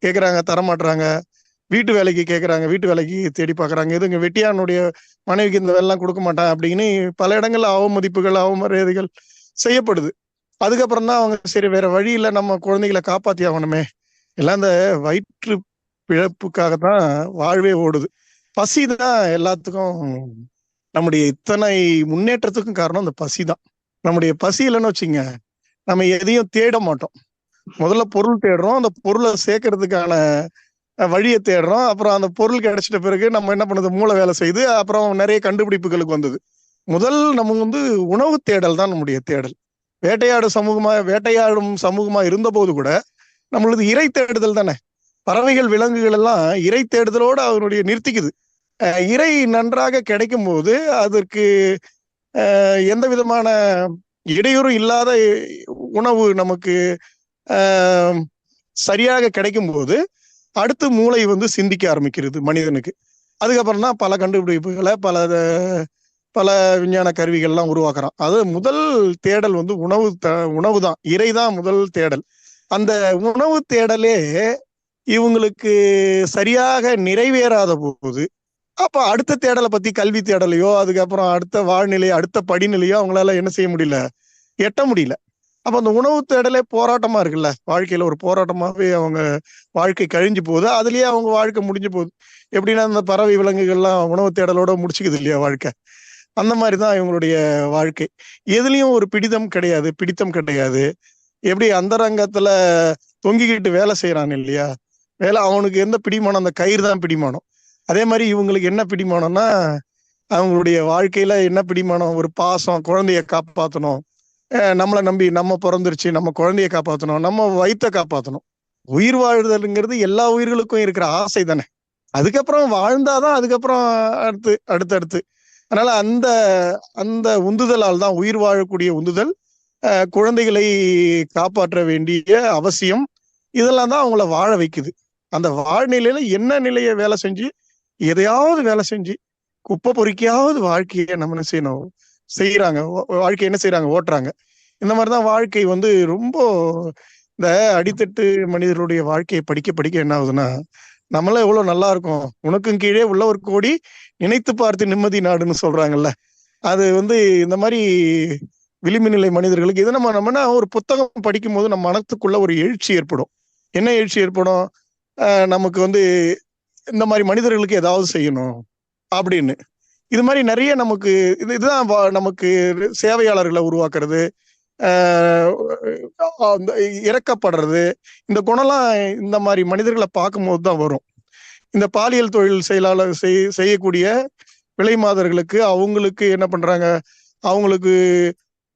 கேட்குறாங்க, தரமாட்டுறாங்க. வீட்டு வேலைக்கு கேட்குறாங்க, வீட்டு வேலைக்கு தேடி பார்க்குறாங்க. எதுங்க வெட்டியானுடைய மனைவிக்கு இந்த வேலைலாம் கொடுக்க மாட்டான் அப்படின்னு பல இடங்கள்ல அவமதிப்புகள், அவமரியாதைகள் செய்யப்படுது. அதுக்கப்புறம் தான் அவங்க சரி வேற வழி இல்லை, நம்ம குழந்தைகளை காப்பாத்தி ஆகணுமே, எல்லாம் இந்த வயிற்று பிழப்புக்காக தான் வாழ்வே ஓடுது. பசி தான் எல்லாத்துக்கும், நம்முடைய இத்தனை முன்னேற்றத்துக்கும் காரணம் அந்த பசி தான். நம்முடைய பசி இல்லைன்னு வச்சுங்க, நம்ம எதையும் தேட மாட்டோம். முதல்ல பொருள் தேடுறோம், அந்த பொருளை சேர்க்கறதுக்கான வழியை தேடுறோம். அப்புறம் அந்த பொருள் கிடைச்சிட்ட பிறகு நம்ம என்ன பண்ணுது, மூளை வேலை செய்யுது. அப்புறம் நிறைய கண்டுபிடிப்புகளுக்கு வந்தது. முதல் நம்ம வந்து உணவு தேடல் தான் நம்முடைய தேடல். வேட்டையாடும் சமூகமா இருந்த போது கூட நம்மளது இறை தேடுதல் தானே. பறவைகள் விலங்குகள் எல்லாம் இறை தேடுதலோடு அவனுடைய நிறுத்திக்குது. இறை நன்றாக கிடைக்கும் போது அதற்கு எந்த விதமான இடையூறும் இல்லாத உணவு நமக்கு சரியாக கிடைக்கும் போது அடுத்து மூளை சிந்திக்க ஆரம்பிக்கிறது மனிதனுக்கு. அதுக்கப்புறம் தான் பல கண்டுபிடிப்புகளை பல விஞ்ஞான கருவிகள்லாம் உருவாக்குறான். அது முதல் தேடல் உணவு தான். இறை தான் முதல் தேடல். அந்த உணவு தேடலே இவங்களுக்கு சரியாக நிறைவேறாத போது அப்ப அடுத்த தேடலை பத்தி, கல்வி தேடலையோ அதுக்கப்புறம் அடுத்த வாழ்நிலையோ அடுத்த படிநிலையோ அவங்களால என்ன செய்ய முடியல, எட்ட முடியல. அப்ப அந்த உணவு தேடலே போராட்டமா இருக்குல்ல, வாழ்க்கையில ஒரு போராட்டமாவே அவங்க வாழ்க்கை கழிஞ்சு போகுது. அதுலயே அவங்க வாழ்க்கை முடிஞ்சு போகுது. எப்படின்னா அந்த பறவை விலங்குகள்லாம் உணவு தேடலோட முடிச்சுக்குது இல்லையா வாழ்க்கை. அந்த மாதிரிதான் இவங்களுடைய வாழ்க்கை. எதுலயும் ஒரு பிடித்தம் கிடையாது. எப்படி அந்தரங்கத்துல தொங்கிக்கிட்டு வேலை செய்யறான் இல்லையா, வேலை அவனுக்கு எந்த பிடிமானம், அந்த கயிறு தான் பிடிமானம். அதே மாதிரி இவங்களுக்கு என்ன பிடிமானம்னா, அவங்களுடைய வாழ்க்கையில என்ன பிடிமானம், ஒரு பாசம், குழந்தைய காப்பாற்றணும், நம்மளை நம்பி நம்ம பிறந்துருச்சு, நம்ம குழந்தைய காப்பாற்றணும், நம்ம வயிற்ற காப்பாற்றணும். உயிர் வாழ்தல்ங்கிறது எல்லா உயிர்களுக்கும் இருக்கிற ஆசை தானே. அதுக்கப்புறம் வாழ்ந்தாதான் அதுக்கப்புறம் அடுத்து. அதனால அந்த அந்த உந்துதலால் தான், உயிர் வாழக்கூடிய உந்துதல், குழந்தைகளை காப்பாற்ற வேண்டிய அவசியம், இதெல்லாம் தான் அவங்கள வாழ வைக்குது. அந்த வாழ்நிலையில என்ன நிலையை வேலை செஞ்சு, எதையாவது வேலை செஞ்சு குப்பை பொறுக்கியாவது வாழ்க்கையை நம்ம என்ன செய்யணும், செய்யறாங்க. வாழ்க்கை என்ன செய்யறாங்க, ஓட்டுறாங்க. இந்த மாதிரிதான் வாழ்க்கை ரொம்ப இந்த அடித்தட்டு மனிதர்களுடைய வாழ்க்கையை படிக்க என்ன ஆகுதுன்னா, நம்மளாம் எவ்வளவு நல்லா இருக்கும், உனக்கும் கீழே உள்ள ஒரு கோடி நினைத்து பார்த்து நிம்மதி நாடுன்னு சொல்றாங்கல்ல. அது இந்த மாதிரி விளிம்பு நிலை மனிதர்களுக்கு இது நம்மனா ஒரு புத்தகம் படிக்கும் போது நம்ம மனத்துக்குள்ள ஒரு எழுச்சி ஏற்படும். என்ன எழுச்சி ஏற்படும், நமக்கு இந்த மாதிரி மனிதர்களுக்கு ஏதாவது செய்யணும் அப்படின்னு. இது மாதிரி நிறைய நமக்கு இதுதான் நமக்கு சேவையாளர்களை உருவாக்குறது, இறக்கப்படுறது, இந்த குணம்லாம் இந்த மாதிரி மனிதர்களை பார்க்கும்போது தான் வரும். இந்த பாலியல் தொழில் செய்யக்கூடிய விலை மாதர்களுக்கு அவங்களுக்கு என்ன பண்றாங்க,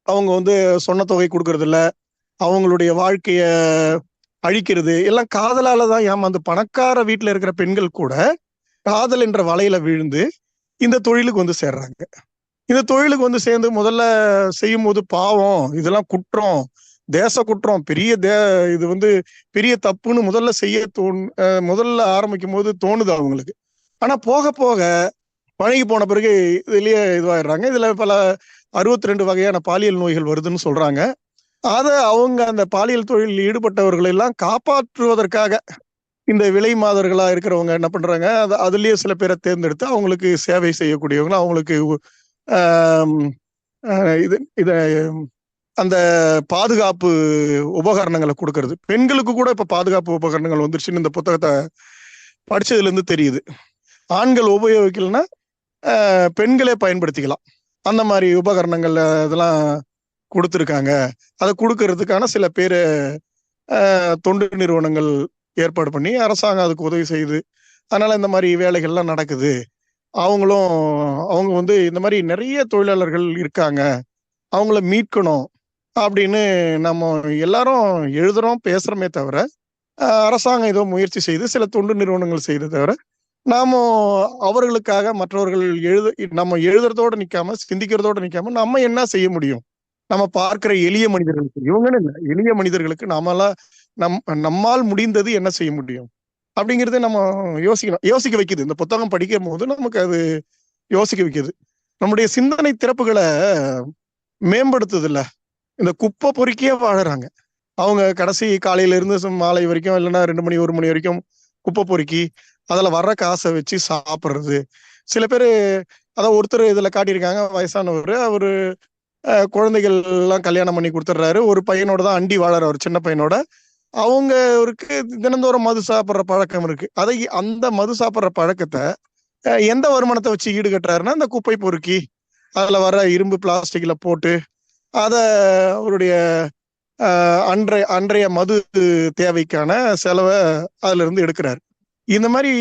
அவங்க சொன்ன தொகை கொடுக்கறது இல்ல, அவங்களுடைய வாழ்க்கைய அழிக்கிறது எல்லாம் காதலால தான் ஏமாந்து. பணக்கார வீட்டுல இருக்கிற பெண்கள் கூட காதல் என்ற வலையில விழுந்து இந்த தொழிலுக்கு சேர்றாங்க. இந்த தொழிலுக்கு சேர்ந்து முதல்ல செய்யும் போது பாவம், இதெல்லாம் குற்றம், தேச குற்றம், இது பெரிய தப்புன்னு முதல்ல ஆரம்பிக்கும் போது தோணுது அவங்களுக்கு. ஆனா போக போக பழகி போன பிறகு இதுலயே இதுவாயிடுறாங்க. இதுல பல 62 வகையான பாலியல் நோய்கள் வருதுன்னு சொல்றாங்க. அவங்க அந்த பாலியல் தொழிலில் ஈடுபட்டவர்கள் எல்லாம் காப்பாற்றுவதற்காக இந்த விலை மாதர்களா இருக்கிறவங்க என்ன பண்றாங்க, அதுலயே சில பேரை தேர்ந்தெடுத்து அவங்களுக்கு சேவை செய்யக்கூடியவங்க, அவங்களுக்கு அந்த பாதுகாப்பு உபகரணங்களை கொடுக்கறது. பெண்களுக்கு கூட இப்ப பாதுகாப்பு உபகரணங்கள் வந்துருச்சுன்னு இந்த புத்தகத்தை படிச்சதுல இருந்து தெரியுது. ஆண்கள் உபயோகிக்கலன்னா பெண்களே பயன்படுத்திக்கலாம். அந்த மாதிரி உபகரணங்கள் இதெல்லாம் கொடுத்துருக்காங்க. அதை கொடுக்கறதுக்கான சில பேர் தொண்டு நிறுவனங்கள் ஏற்பாடு பண்ணி அரசாங்கம் அதுக்கு உதவி செய்யுது. அதனால இந்த மாதிரி வேலைகள்லாம் நடக்குது. அவங்க இந்த மாதிரி நிறைய தொழிலாளர்கள் இருக்காங்க, அவங்கள மீட்கணும் அப்படின்னு நம்ம எல்லாரும் எழுதுறோம், பேசுறோமே தவிர அரசாங்கம் ஏதோ முயற்சி செய்து சில தொண்டு நிறுவனங்கள் செய்து தவிர நாம அவர்களுக்காக மற்றவர்கள் நம்ம எழுதுறதோட நிக்காம, சிந்திக்கிறதோட நிக்காம நம்ம என்ன செய்ய முடியும், நம்ம பார்க்கிற எளிய மனிதர்களுக்கு, இவங்கன்னு இல்லை, எளிய மனிதர்களுக்கு நம்மால் முடிந்தது என்ன செய்ய முடியும் அப்படிங்கிறத நம்ம யோசிக்க வைக்குது. இந்த புத்தகம் படிக்கும் போது நமக்கு அது யோசிக்க வைக்குது. நம்முடைய சிந்தனை திறப்புகளை மேம்படுத்துது இல்ல. இந்த குப்பை பொறுக்கியே வாழறாங்க அவங்க. கடைசி காலையில இருந்து மாலை வரைக்கும், இல்லைன்னா 2 மணி 1 மணி வரைக்கும் குப்பை பொறுக்கி அதுல வர்ற காசை வச்சு சாப்பிட்றது. சில பேர் அதான் ஒருத்தர் இதுல காட்டியிருக்காங்க, வயசானவர், அவரு குழந்தைகள் எல்லாம் கல்யாணம் பண்ணி கொடுத்துட்றாரு. ஒரு பையனோட தான் அண்டி வாழற, ஒரு சின்ன பையனோட. அவருக்கு தினந்தோறும் மது சாப்பிட்ற பழக்கம் இருக்கு. அந்த மது சாப்பிட்ற பழக்கத்தை எந்த வருமானத்தை வச்சு ஈடுகட்டுறாருன்னா, இந்த குப்பை பொறுக்கி அதுல வர இரும்பு பிளாஸ்டிக்ல போட்டு அதை அவருடைய அன்றைய மது தேவைக்கான செலவை அதுல இருந்து எடுக்கிறாரு. இந்த மாதிரி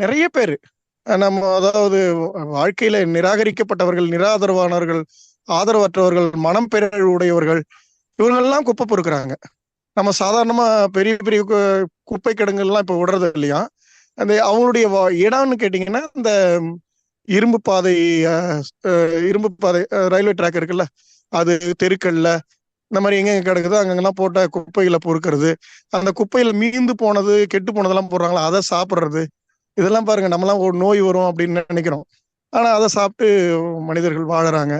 நிறைய பேர் நம்ம, அதாவது வாழ்க்கையில நிராகரிக்கப்பட்டவர்கள், நிராதரவானவர்கள், ஆதரவற்றவர்கள், மனம் பிறழ்வுடையவர்கள், இவர்களெல்லாம் குப்பை பொறுக்கிறாங்க. நம்ம சாதாரணமா பெரிய பெரிய குப்பை கிடங்குகள்லாம் இப்ப விடுறது இல்லையா. அந்த அவங்களுடைய இடம்னு கேட்டீங்கன்னா, இந்த இரும்பு பாதை இரும்பு பாதை ரயில்வே ட்ராக் இருக்குல்ல, அது தெருக்கள்ல இந்த மாதிரி எங்கெங்க கிடக்குதோ அங்கங்கெல்லாம் போட்ட குப்பைகளை பொறுக்கிறது, அந்த குப்பையில மீந்து போனது கெட்டு போனதெல்லாம் போடுறாங்களா அதை சாப்பிட்றது. இதெல்லாம் பாருங்க, நம்மலாம் ஒரு நோய் வரும் அப்படின்னு நினைக்கிறோம், ஆனா அதை சாப்பிட்டு மனிதர்கள் வாழறாங்க.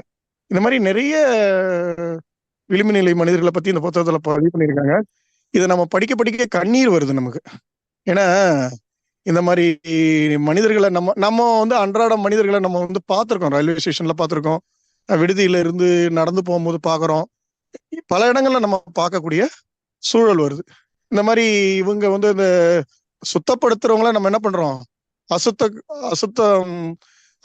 இந்த மாதிரி நிறைய விளிம்பு நிலை மனிதர்களை பத்தி இந்த புத்தகத்துல பதிவு பண்ணியிருக்காங்க. இதை நம்ம படிக்க படிக்க கண்ணீர் வருது நமக்கு. ஏன்னா இந்த மாதிரி மனிதர்களை நம்ம நம்ம வந்து அன்றாட மனிதர்களை நம்ம வந்து பார்த்துருக்கோம், ரயில்வே ஸ்டேஷன்ல பார்த்துருக்கோம், விடுதியில இருந்து நடந்து போகும்போது பார்க்குறோம், பல இடங்கள்ல நம்ம பார்க்கக்கூடிய சூழல் வருது. இந்த மாதிரி இவங்க வந்து இந்த சுத்தப்படுத்துறவங்கள நம்ம என்ன பண்றோம், அசுத்தம்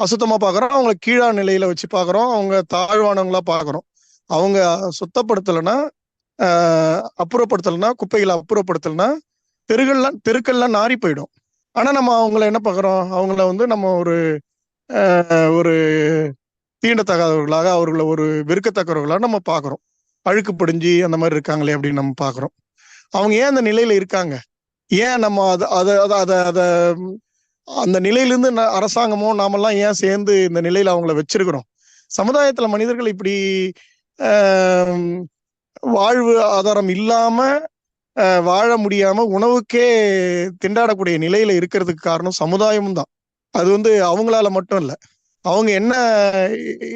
அசுத்தமா பார்க்குறோம், அவங்கள கீழா நிலையில வச்சு பார்க்குறோம், அவங்க தாழ்வானவங்களா பார்க்குறோம். அவங்க சுத்தப்படுத்தலைன்னா, அப்புறப்படுத்தலைன்னா, குப்பைகளை அப்புறப்படுத்தலைன்னா தெருக்கள்லாம் நாறி போயிடும். ஆனா நம்ம அவங்கள என்ன பார்க்குறோம், அவங்கள வந்து நம்ம ஒரு தீண்டத்தகாதவர்களாக, அவர்களை ஒரு வெறுக்கத்தக்கவர்களாக நம்ம பார்க்குறோம். அழுக்கு படிஞ்சு அந்த மாதிரி இருக்காங்களே அப்படின்னு நம்ம பார்க்குறோம். அவங்க ஏன் அந்த நிலையில இருக்காங்க, ஏன் நம்ம அத அந்த நிலையிலிருந்து அரசாங்கமோ நாமெல்லாம் ஏன் சேர்ந்து இந்த நிலையில அவங்கள வச்சிருக்கிறோம்? சமுதாயத்துல மனிதர்கள் இப்படி வாழ்வு ஆதாரம் இல்லாம வாழ முடியாம உணவுக்கே திண்டாடக்கூடிய நிலையில இருக்கிறதுக்கு காரணம் சமுதாயமும் தான். அது வந்து அவங்களால மட்டும் இல்ல, அவங்க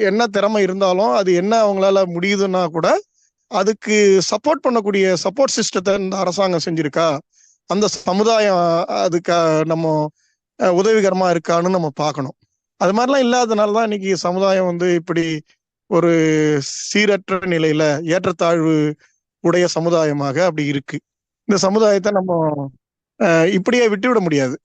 என்ன திறமை இருந்தாலும் அது என்ன அவங்களால முடியுதுன்னா கூட அதுக்கு சப்போர்ட் பண்ணக்கூடிய சப்போர்ட் சிஸ்டத்தை இந்த அரசாங்கம் செஞ்சிருக்கா, அந்த சமுதாயம் அதுக்கு நம்ம உதவிகரமா இருக்கான்னு நம்ம பார்க்கணும். அது மாதிரிலாம் இல்லாதனாலதான் இன்னைக்கு சமுதாயம் வந்து இப்படி ஒரு சீரற்ற நிலையில ஏற்றத்தாழ்வு உடைய சமுதாயமாக அப்படி இருக்கு. இந்த சமுதாயத்தை நம்ம இப்படியே விட்டுவிட முடியாது.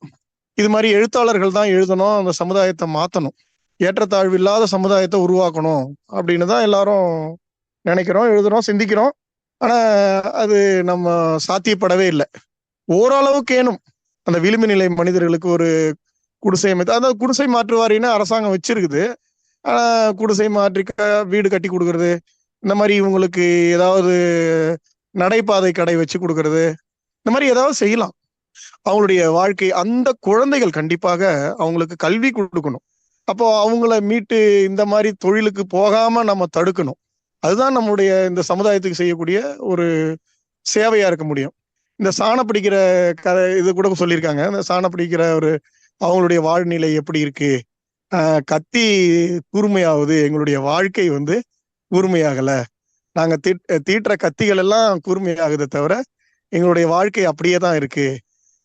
இது மாதிரி எழுத்தாளர்கள் தான் எழுதணும், அந்த சமுதாயத்தை மாத்தணும், ஏற்றத்தாழ்வு இல்லாத சமுதாயத்தை உருவாக்கணும் அப்படின்னு தான் எல்லாரும் நினைக்கிறோம், எழுதுறோம், சிந்திக்கிறோம். ஆனா அது நம்ம சாத்தியப்படவே இல்லை. ஓரளவுக்கு ஏனும் அந்த விளிம்பு நிலை மனிதர்களுக்கு ஒரு குடிசை அமைத்து, அதாவது குடிசை மாற்றுவாரின்னு அரசாங்கம் வச்சிருக்குது. ஆனா குடிசை மாற்றி வீடு கட்டி கொடுக்கறது, இந்த மாதிரி இவங்களுக்கு ஏதாவது நடைபாதை கடை வச்சு கொடுக்கறது, இந்த மாதிரி ஏதாவது செய்யலாம். அவங்களுடைய வாழ்க்கை, அந்த குழந்தைகள் கண்டிப்பாக அவங்களுக்கு கல்வி கொடுக்கணும். அப்போ அவங்கள மீட்டு இந்த மாதிரி தொழிலுக்கு போகாம நம்ம தடுக்கணும். அதுதான் நம்முடைய இந்த சமுதாயத்துக்கு செய்யக்கூடிய ஒரு சேவையா இருக்க முடியும். இந்த சாண பிடிக்கிற கதை இது கூட சொல்லியிருக்காங்க. இந்த சாண பிடிக்கிற அவங்களுடைய வாழ்நிலை எப்படி இருக்கு, கத்தி கூர்மையாவது, எங்களுடைய வாழ்க்கை வந்து கூர்மையாகல, நாங்க தீட்டுற கத்திகள் எல்லாம் கூர்மையாகுதே தவிர எங்களுடைய வாழ்க்கை அப்படியே தான் இருக்கு.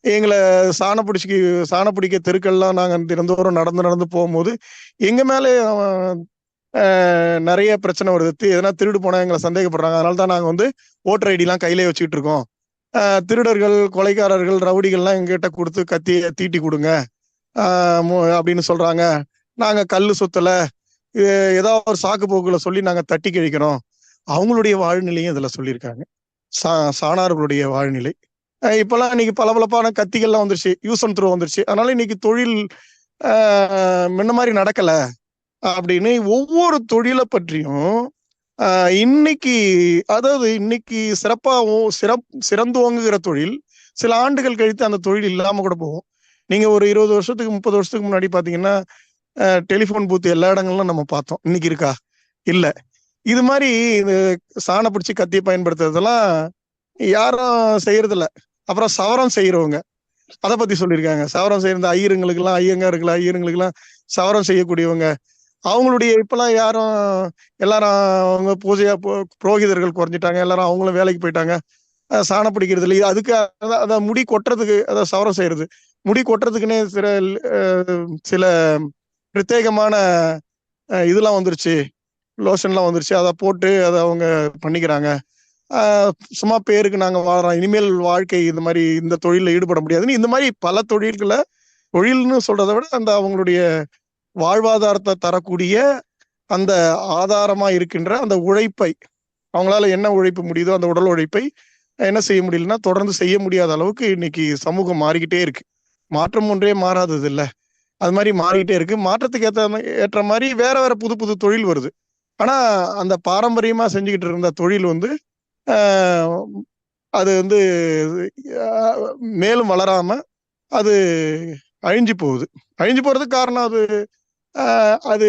எங்களை சாண பிடிக்க தெருக்கள்லாம் நாங்க தினந்தோறும் நடந்து போகும்போது எங்க மேலே நிறைய பிரச்சனை வருது. எதனா திருடு போனா எங்களை சந்தேகப்படுறாங்க, அதனால தான் நாங்க வந்து ஓட்டர் ஐடிலாம் கையிலே வச்சுக்கிட்டு இருக்கோம். திருடர்கள், கொலைக்காரர்கள், ரவுடிகள்லாம் எங்ககிட்ட கொடுத்து கத்தியை தீட்டி கொடுங்க அப்படின்னு சொல்றாங்க. நாங்க கல்லு சுத்தல, ஏதாவது ஒரு சாக்கு போக்குல சொல்லி நாங்க தட்டி கழிக்கிறோம். அவங்களுடைய வாழ்நிலையும் இதுல சொல்லியிருக்காங்க, சாணார்களுடைய வாழ்நிலை. இப்பெல்லாம் இன்னைக்கு பளபளப்பான கத்திகள்லாம் வந்துருச்சு, யூஸ் அண்ட் த்ரோ வந்துருச்சு. அதனால இன்னைக்கு தொழில் முன்ன மாதிரி நடக்கல அப்படின்னு ஒவ்வொரு தொழிலை பற்றியும் இன்னைக்கு, அதாவது இன்னைக்கு சிறப்பாகவும் சிறந்தோங்குகிற தொழில் சில ஆண்டுகள் கழித்து அந்த தொழில் இல்லாம கூட போகும். நீங்க ஒரு 20 வருஷத்துக்கு 30 வருஷத்துக்கு முன்னாடி பாத்தீங்கன்னா டெலிபோன் பூத் எல்லா இடங்கள்லாம் நம்ம பார்த்தோம், இன்னைக்கு இருக்கா? இல்ல. இது மாதிரி இந்த சாண பிடிச்சி கத்தியை பயன்படுத்துறதெல்லாம் யாரும் செய்யறது இல்ல. அப்புறம் சவரம் செய்யறவங்க அதை பத்தி சொல்லியிருக்காங்க. சவரம் செய்யற ஐயருங்களுக்கெல்லாம் சவரம் செய்யக்கூடியவங்க, அவங்களுடைய இப்பெல்லாம் யாரும், எல்லாரும் அவங்க பூஜையா புரோகிதர்கள் குறைஞ்சிட்டாங்க, எல்லாரும் அவங்களும் வேலைக்கு போயிட்டாங்க, சாண பிடிக்கிறது இல்லை. அதுக்கு அதை முடி கொட்டுறதுக்கு, அதை சவரம் செய்யறது, முடி கொட்டுறதுக்குன்னே சில பிரத்யேகமான இதெல்லாம் வந்துருச்சு, லோஷன்லாம் வந்துருச்சு, அதை போட்டு அதை அவங்க பண்ணிக்கிறாங்க. சும்மா பேருக்கு நாங்க வாழறோம், இனிமேல் வாழ்க்கை இந்த மாதிரி இந்த தொழில ஈடுபட முடியாதுன்னு இந்த மாதிரி பல தொழில்களை, தொழில்னு சொல்றதை விட அந்த அவங்களுடைய வாழ்வாதாரத்தை தரக்கூடிய அந்த ஆதாரமா இருக்கின்ற அந்த உழைப்பை, அவங்களால என்ன உழைப்பு முடியுதோ அந்த உடல் உழைப்பை என்ன செய்ய முடியலன்னா தொடர்ந்து செய்ய முடியாத அளவுக்கு இன்னைக்கு சமூகம் மாறிக்கிட்டே இருக்கு. மாற்றம் ஒன்றே மாறாதது இல்லை, அது மாதிரி மாறிக்கிட்டே இருக்கு. மாற்றத்துக்கு ஏற்ற மாதிரி வேற வேற புது புது தொழில் வருது. ஆனா அந்த பாரம்பரியமா செஞ்சுக்கிட்டு இருந்த தொழில் வந்து அது வந்து மேலும் வளராம அது அழிஞ்சு போகுது. அழிஞ்சு போறதுக்கு காரணம் அது அது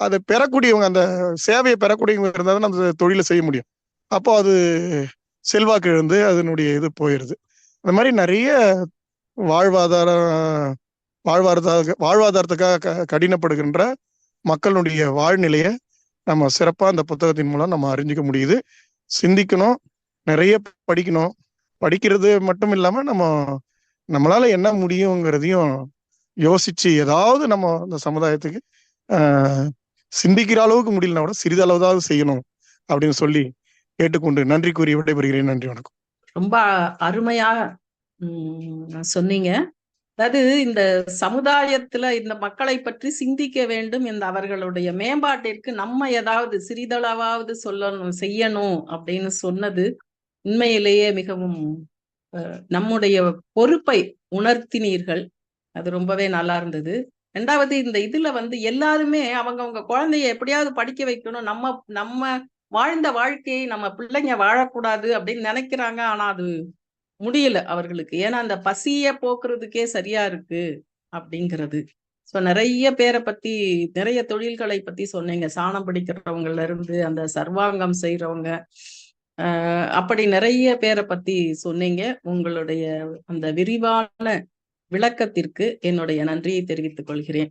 அதை பெறக்கூடியவங்க, அந்த சேவையை பெறக்கூடியவங்க இருந்தால் தான் அந்த தொழிலை செய்ய முடியும். அப்போ அது செல்வாக்கு இழந்து அதனுடைய இது போயிடுது. அந்த மாதிரி நிறைய வாழ்வாதாரம் வாழ்வாதாரத்துக்காக கடினப்படுகின்ற மக்களுடைய வாழ்நிலையை நம்ம சிறப்பா அந்த புத்தகத்தின் மூலம் நம்ம அறிஞ்சிக்க முடியுது. சிந்திக்கணும், நிறைய படிக்கணும். படிக்கிறது மட்டும் இல்லாம நம்மளால என்ன முடியுங்கிறதையும் யோசிச்சு ஏதாவது நம்ம அந்த சமுதாயத்துக்கு சிந்திக்கிற அளவுக்கு முடியலனா கூட சிறிதளவுதாவது செய்யணும் அப்படின்னு சொல்லி கேட்டுக்கொண்டு நன்றி கூறி விடைபெறுகிறேன். நன்றி, வணக்கம். ரொம்ப அருமையா சொன்னீங்க. அதாவது இந்த சமுதாயத்துல இந்த மக்களை பற்றி சிந்திக்க வேண்டும், இந்த அவர்களுடைய மேம்பாட்டிற்கு நம்ம ஏதாவது சிறிதளவாவது சொல்லணும், செய்யணும் அப்படின்னு சொன்னது உண்மையிலேயே மிகவும் நம்முடைய பொறுப்பை உணர்த்தினீர்கள். அது ரொம்பவே நல்லா இருந்தது. ரெண்டாவது, இந்த இதுல வந்து எல்லாருமே அவங்க குழந்தைய எப்படியாவது படிக்க வைக்கணும், நம்ம வாழ்ந்த வாழ்க்கையை நம்ம பிள்ளைங்க வாழக்கூடாது அப்படின்னு நினைக்கிறாங்க. ஆனா அது முடியல அவர்களுக்கு. ஏன்னா அந்த பசிய போக்குறதுக்கே சரியா இருக்கு அப்படிங்கிறது. ஸோ நிறைய பேரை பத்தி, நிறைய தொழில்களை பத்தி சொன்னீங்க. சாணம் பிடிக்கிறவங்கல இருந்து அந்த சர்வாங்கம் செய்யறவங்க, அப்படி நிறைய பேரை பத்தி சொன்னீங்க. உங்களுடைய அந்த விரிவான விளக்கத்திற்கு என்னுடைய நன்றியை தெரிவித்துக் கொள்கிறேன்.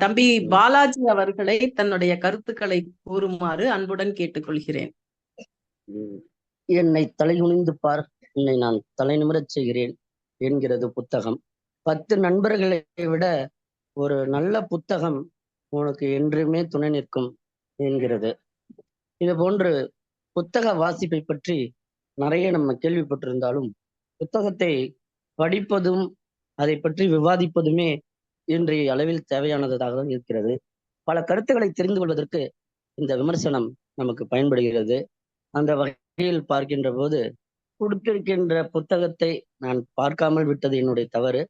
தம்பி பாலாஜி அவர்களை தன்னுடைய கருத்துக்களை கூறுமாறு அன்புடன் கேட்டுக்கொள்கிறேன். என்னை தலைகுனிந்து பார், என்னை நான் தலை நிமிரச் செய்கிறேன் என்கிறது புத்தகம். 10 நண்பர்களை விட ஒரு நல்ல புத்தகம் உனக்கு என்றுமே துணை நிற்கும் என்கிறது. இது போன்று புத்தக வாசிப்பை பற்றி நிறைய நம்ம கேள்விப்பட்டிருந்தாலும் புத்தகத்தை படிப்பதும் அதை பற்றி விவாதிப்பதுமே இன்றைய அளவில் தேவையானதாக தான் இருக்கிறது. பல கருத்துக்களை தெரிந்து கொள்வதற்கு இந்த விமர்சனம் நமக்கு பயன்படுகிறது. அந்த வகையில் பார்க்கின்ற போது கொடுத்திருக்கின்ற புத்தகத்தை நான் பார்க்காமல் விட்டது என்னுடைய தவறு.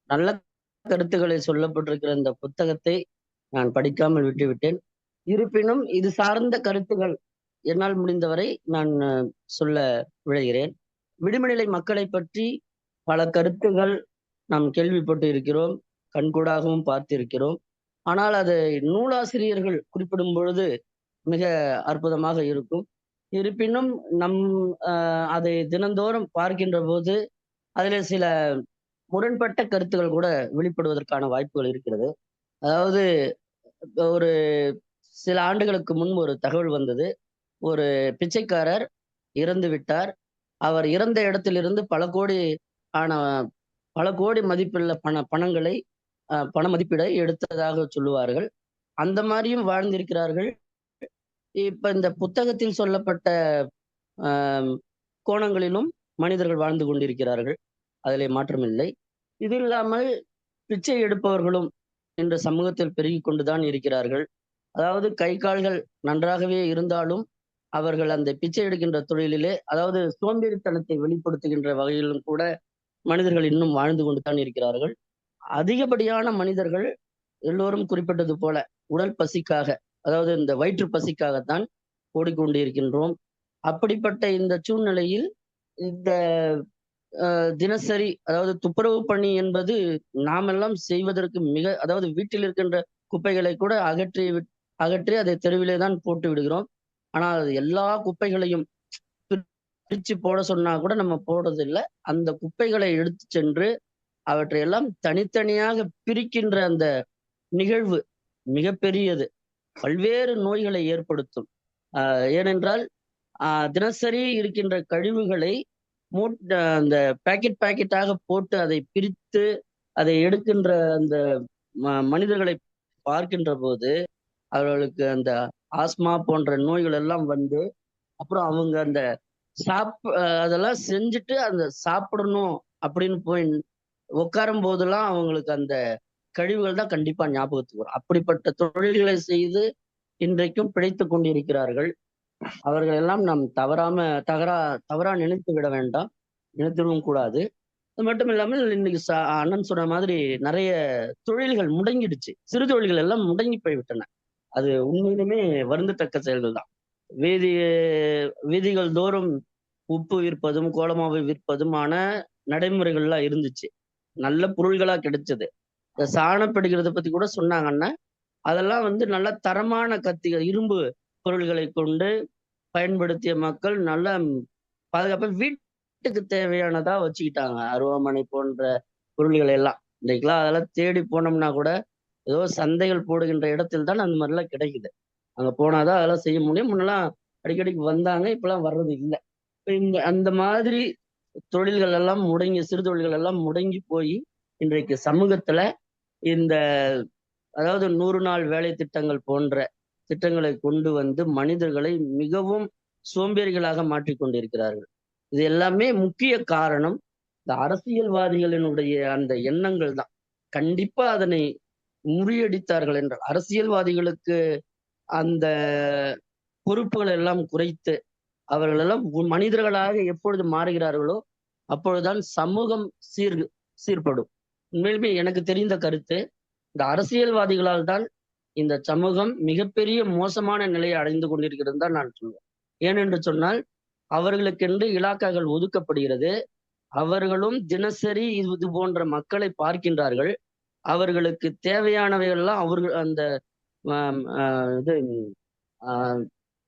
நல்ல கருத்துக்களை சொல்லப்பட்டிருக்கிற இந்த புத்தகத்தை நான் படிக்காமல் விட்டுவிட்டேன். இருப்பினும் இது சார்ந்த கருத்துகள் என்னால் முடிந்தவரை நான் சொல்ல விழைகிறேன். விடுமுறை மக்களை பற்றி பல கருத்துகள் நாம் கேள்விப்பட்டு இருக்கிறோம், கண்கூடாகவும் பார்த்திருக்கிறோம். ஆனால் அது நூலாசிரியர்கள் குறிப்பிடும் பொழுது மிக அற்புதமாக இருக்கும். இருப்பினும் அதை தினந்தோறும் பார்க்கின்ற போது அதில் சில முரண்பட்ட கருத்துக்கள் கூட வெளிப்படுவதற்கான வாய்ப்புகள் இருக்கிறது. அதாவது ஒரு சில ஆண்டுகளுக்கு முன்பு ஒரு தகவல் வந்தது. ஒரு பிச்சைக்காரர் இறந்து விட்டார். அவர் இறந்த இடத்திலிருந்து பல கோடி மதிப்புள்ள பணங்களை பண மதிப்பீடை எடுத்ததாக சொல்லுவார்கள். அந்த மாதிரியும் வாழ்ந்திருக்கிறார்கள். இப்ப இந்த புத்தகத்தில் சொல்லப்பட்ட கோணங்களிலும் மனிதர்கள் வாழ்ந்து கொண்டிருக்கிறார்கள், அதிலே மாற்றமில்லை. இது இல்லாமல் பிச்சை எடுப்பவர்களும் இந்த சமூகத்தில் பெருகி கொண்டுதான் இருக்கிறார்கள். அதாவது கை கால்கள் நன்றாகவே இருந்தாலும் அவர்கள் அந்த பிச்சை எடுக்கின்ற தொழிலிலே, அதாவது சோம்பேறித்தனத்தை வெளிப்படுத்துகின்ற வகையிலும் கூட மனிதர்கள் இன்னும் வாழ்ந்து கொண்டு தான் இருக்கிறார்கள். அதிகப்படியான மனிதர்கள் எல்லோரும் குறிப்பிட்டது போல உடல் பசிக்காக, அதாவது இந்த வயிற்று பசிக்காகத்தான் ஓடிக்கொண்டிருக்கின்றோம். அப்படிப்பட்ட இந்த சூழ்நிலையில் இந்த தினசரி, அதாவது துப்புரவு பணி என்பது நாமெல்லாம் செய்வதற்கு அதாவது வீட்டில் இருக்கின்ற குப்பைகளை கூட அகற்றி அதை தெருவிலே தான் போட்டு விடுகிறோம். ஆனால் எல்லா குப்பைகளையும் பிரிச்சு போட சொன்னா கூட நம்ம போடுறதில்லை. அந்த குப்பைகளை எடுத்து சென்று அவற்றையெல்லாம் தனித்தனியாக பிரிக்கின்ற அந்த நிகழ்வு மிகப்பெரியது, பல்வேறு நோய்களை ஏற்படுத்தும். ஏனென்றால் தினசரி இருக்கின்ற கழிவுகளை அந்த பாக்கெட்டாக போட்டு அதை பிரித்து அதை எடுக்கின்ற அந்த மனிதர்களை பார்க்கின்ற போது அவர்களுக்கு அந்த ஆஸ்மா போன்ற நோய்கள் எல்லாம் வந்து, அப்புறம் அவங்க அந்த அதெல்லாம் செஞ்சுட்டு அந்த சாப்பிடணும் அப்படின்னு போய் உட்காரும் போதெல்லாம் அவங்களுக்கு அந்த கழிவுகள் தான் கண்டிப்பா ஞாபகத்துக்கு வரும். அப்படிப்பட்ட தொழில்களை செய்து இன்றைக்கும் பிழைத்து கொண்டிருக்கிறார்கள். அவர்கள் எல்லாம் நாம் தவறா நினைத்து விட வேண்டாம், நினைத்திடவும் கூடாது. அது மட்டும் இல்லாமல் இன்னைக்கு அண்ணன் சொன்ன மாதிரி நிறைய தொழில்கள் முடங்கிடுச்சு, சிறு தொழில்கள் எல்லாம் முடங்கி போய்விட்டன. அது உண்மையிலுமே வருந்தத்தக்க செயல்கள் தான். வீதிகள் தோறும் உப்பு விற்பதும் கோலமாவு விற்பதுமான நடைமுறைகள்லாம் இருந்துச்சு. நல்ல பொருள்களா கிடைச்சது. இந்த சாணப்படுகிறத பத்தி கூட சொன்னாங்கன்னா அதெல்லாம் வந்து நல்ல தரமான கத்திகள் இரும்பு பொருள்களை கொண்டு பயன்படுத்திய மக்கள் நல்ல பாதுகாப்பா வீட்டுக்கு தேவையானதா வச்சுக்கிட்டாங்க. அருவாமனை போன்ற பொருள்களை எல்லாம் இன்றைக்கெல்லாம் அதெல்லாம் தேடி போனோம்னா கூட ஏதோ சந்தைகள் போடுகின்ற இடத்தில் தான் அந்த மாதிரிலாம் கிடைக்குது. அங்க போனாதான் அதெல்லாம் செய்ய முடியும். முன்னெல்லாம் அடிக்கடிக்கு வந்தாங்க, இப்பெல்லாம் வர்றது இல்லை. இந்த அந்த மாதிரி தொழில்கள் எல்லாம் முடங்கி, சிறு தொழில்கள் எல்லாம் முடங்கி போய் இன்றைக்கு சமூகத்துல இந்த அதாவது 100 நாள் வேலை திட்டங்கள் போன்ற திட்டங்களை கொண்டு வந்து மனிதர்களை மிகவும் சோம்பேறிகளாக மாற்றிக் கொண்டிருக்கிறார்கள். இது எல்லாமே முக்கிய காரணம் இந்த அரசியல்வாதிகளினுடைய அந்த எண்ணங்கள் தான். கண்டிப்பா அதனை முறியடித்தார்கள் என்றால் அரசியல்வாதிகளுக்கு அந்த பொறுப்புகள் எல்லாம் குறைத்து அவர்கள் எல்லாம் மனிதர்களாக எப்பொழுது மாறுகிறார்களோ அப்பொழுதுதான் சமூகம் சீர்படும். உண்மையிலுமே எனக்கு தெரிந்த கருத்து, இந்த அரசியல்வாதிகளால் தான் இந்த சமூகம் மிகப்பெரிய மோசமான நிலையை அடைந்து கொண்டிருக்கிறது தான் நான் சொல்வேன். ஏனென்று சொன்னால் அவர்களுக்கென்று இலாக்காக்கள் ஒதுக்கப்படுகிறது. அவர்களும் தினசரி இது போன்ற மக்களை பார்க்கின்றார்கள். அவர்களுக்கு தேவையானவைகள்லாம் அவர்கள் அந்த இது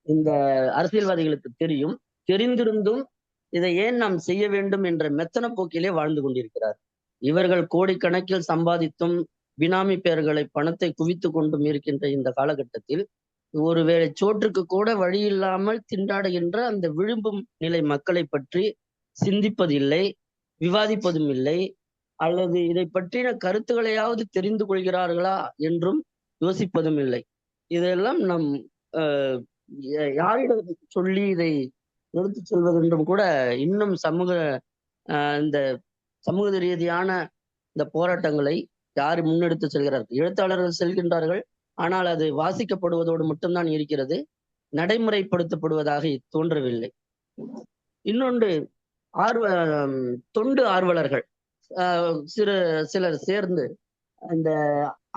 இந்த அரசியல்வாதிகளுக்கு தெரியும். தெரிந்திருந்தும் இதை ஏன் நாம் செய்ய வேண்டும் என்ற மெத்தன போக்கிலே வாழ்ந்து கொண்டிருக்கிறார். இவர்கள் கோடிக்கணக்கில் சம்பாதித்தும் பினாமி பெயர்களை பணத்தை குவித்து கொண்டும் இருக்கின்ற இந்த காலகட்டத்தில் ஒருவேளை சோற்றுக்கு கூட வழி இல்லாமல் திண்டாடுகின்ற அந்த விழும்பும் நிலை மக்களை பற்றி சிந்திப்பதில்லை, விவாதிப்பதும் இல்லை, அல்லது இதை பற்றின கருத்துக்களையாவது தெரிந்து கொள்கிறார்களா என்றும் யோசிப்பதும் இல்லை. இதெல்லாம் நம் யாரிடம் சொல்லி இதை எடுத்து செல்வதென்றும் கூட இன்னும் இந்த சமூக ரீதியான இந்த போராட்டங்களை யார் முன்னெடுத்து செல்கிறார்கள்? எழுத்தாளர்கள் செல்கின்றார்கள், ஆனால் அது வாசிக்கப்படுவதோடு மட்டும்தான் இருக்கிறது, நடைமுறைப்படுத்தப்படுவதாக தோன்றவில்லை. இன்னொன்று தொண்டு ஆர்வலர்கள் சிலர் சேர்ந்து இந்த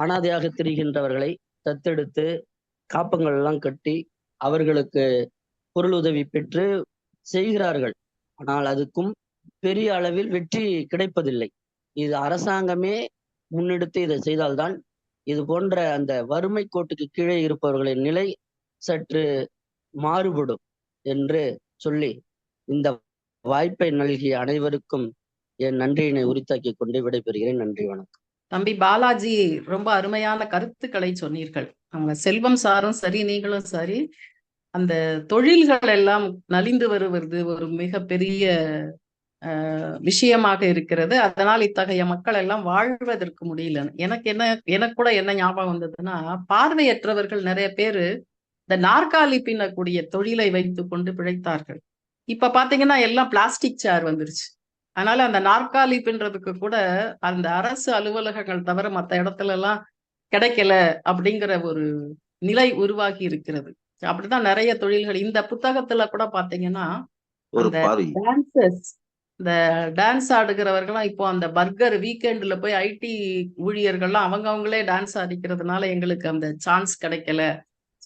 அனாதையாக திரிகின்றவர்களை தத்தெடுத்து காப்பங்கள் எல்லாம் கட்டி அவர்களுக்கு பொருள் உதவி பெற்று செய்கிறார்கள். ஆனால் அதுக்கும் பெரிய அளவில் வெற்றி கிடைப்பதில்லை. இது அரசாங்கமே முன்னெடுத்து இதை செய்தால்தான் இது போன்ற அந்த வறுமை கோட்டுக்கு கீழே இருப்பவர்களின் நிலை சற்று மாறுபடும் என்று சொல்லி இந்த வாய்ப்பை நல்கிய அனைவருக்கும் என் நன்றியினை உரித்தாக்கி கொண்டு விடைபெறுகிறேன். நன்றி, வணக்கம். தம்பி பாலாஜி, ரொம்ப அருமையான கருத்துக்களை சொன்னீர்கள். அவங்க செல்வம் சாரும் சரி, நீங்களும் சரி, அந்த தொழில்கள் எல்லாம் நலிந்து வருவது ஒரு மிகப்பெரிய விஷயமாக இருக்கிறது. அதனால் இத்தகைய மக்கள் எல்லாம் வாழ்வதற்கு முடியல. எனக்கு கூட என்ன ஞாபகம் வந்ததுன்னா, பார்வையற்றவர்கள் நிறைய பேரு இந்த நாற்காலி பின்னக்கூடிய தொழிலை வைத்து கொண்டு பிழைத்தார்கள். இப்ப பாத்தீங்கன்னா எல்லாம் பிளாஸ்டிக் சேர் வந்துருச்சு. அதனால அந்த நாற்காலி பின்றதுக்கு கூட அந்த அரசு அலுவலகங்கள் தவிர மற்ற இடத்துல எல்லாம் கிடைக்கல அப்படிங்கிற ஒரு நிலை உருவாகி இருக்கிறது. அப்படிதான் நிறைய தொழில்கள். இந்த புத்தகத்துல கூட பாத்தீங்கன்னா அந்த டான்சர்ஸ், இந்த டான்ஸ் ஆடுகிறவர்கள்லாம் இப்போ அந்த பர்கர் வீக்கெண்ட்ல போய் ஐடி ஊழியர்கள்லாம் அவங்களே டான்ஸ் ஆடிக்கிறதுனால எங்களுக்கு அந்த சான்ஸ் கிடைக்கல,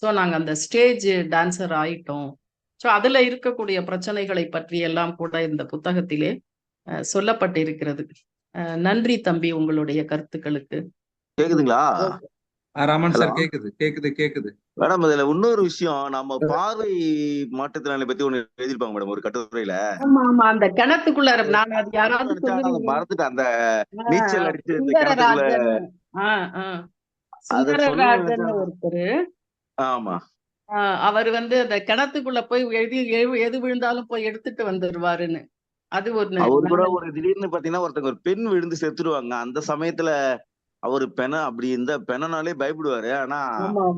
ஸோ நாங்க அந்த ஸ்டேஜ் டான்சர் ஆயிட்டோம். ஸோ அதுல இருக்கக்கூடிய பிரச்சனைகளை பற்றி எல்லாம் கூட இந்த புத்தகத்திலே சொல்லப்பட்டிருக்கிறது. நன்றி தம்பி உங்களுடைய கருத்துக்களுக்கு. கேக்குதுங்களா? ராமன் சார், கேக்குது. மேடம், இதுல இன்னொரு விஷயம், நம்ம பார்வை மாற்றுத்திறனாளி பத்தி ஒண்ணு எழுதிருப்பாங்க மேடம் ஒரு கட்டுரையில. ஆமா, அந்த கிணத்துக்குள்ள நான் அது யாராவது மறந்துட்டு அந்த நீச்சல் அடிச்சு சுந்தரராஜன் ஒருத்தர். ஆமா, அவர் வந்து அந்த கிணத்துக்குள்ள போய் எது விழுந்தாலும் போய் எடுத்துட்டு வந்துருவாருன்னு. அது அவரு கூட ஒரு திடீர்னு பாத்தீங்கன்னா ஒருத்தங்க ஒரு பெண் விழுந்து செத்துருவாங்க. அந்த சமயத்துல அவரு அப்படி இந்த பெண்ணனாலே பயப்படுவாரு. ஆனா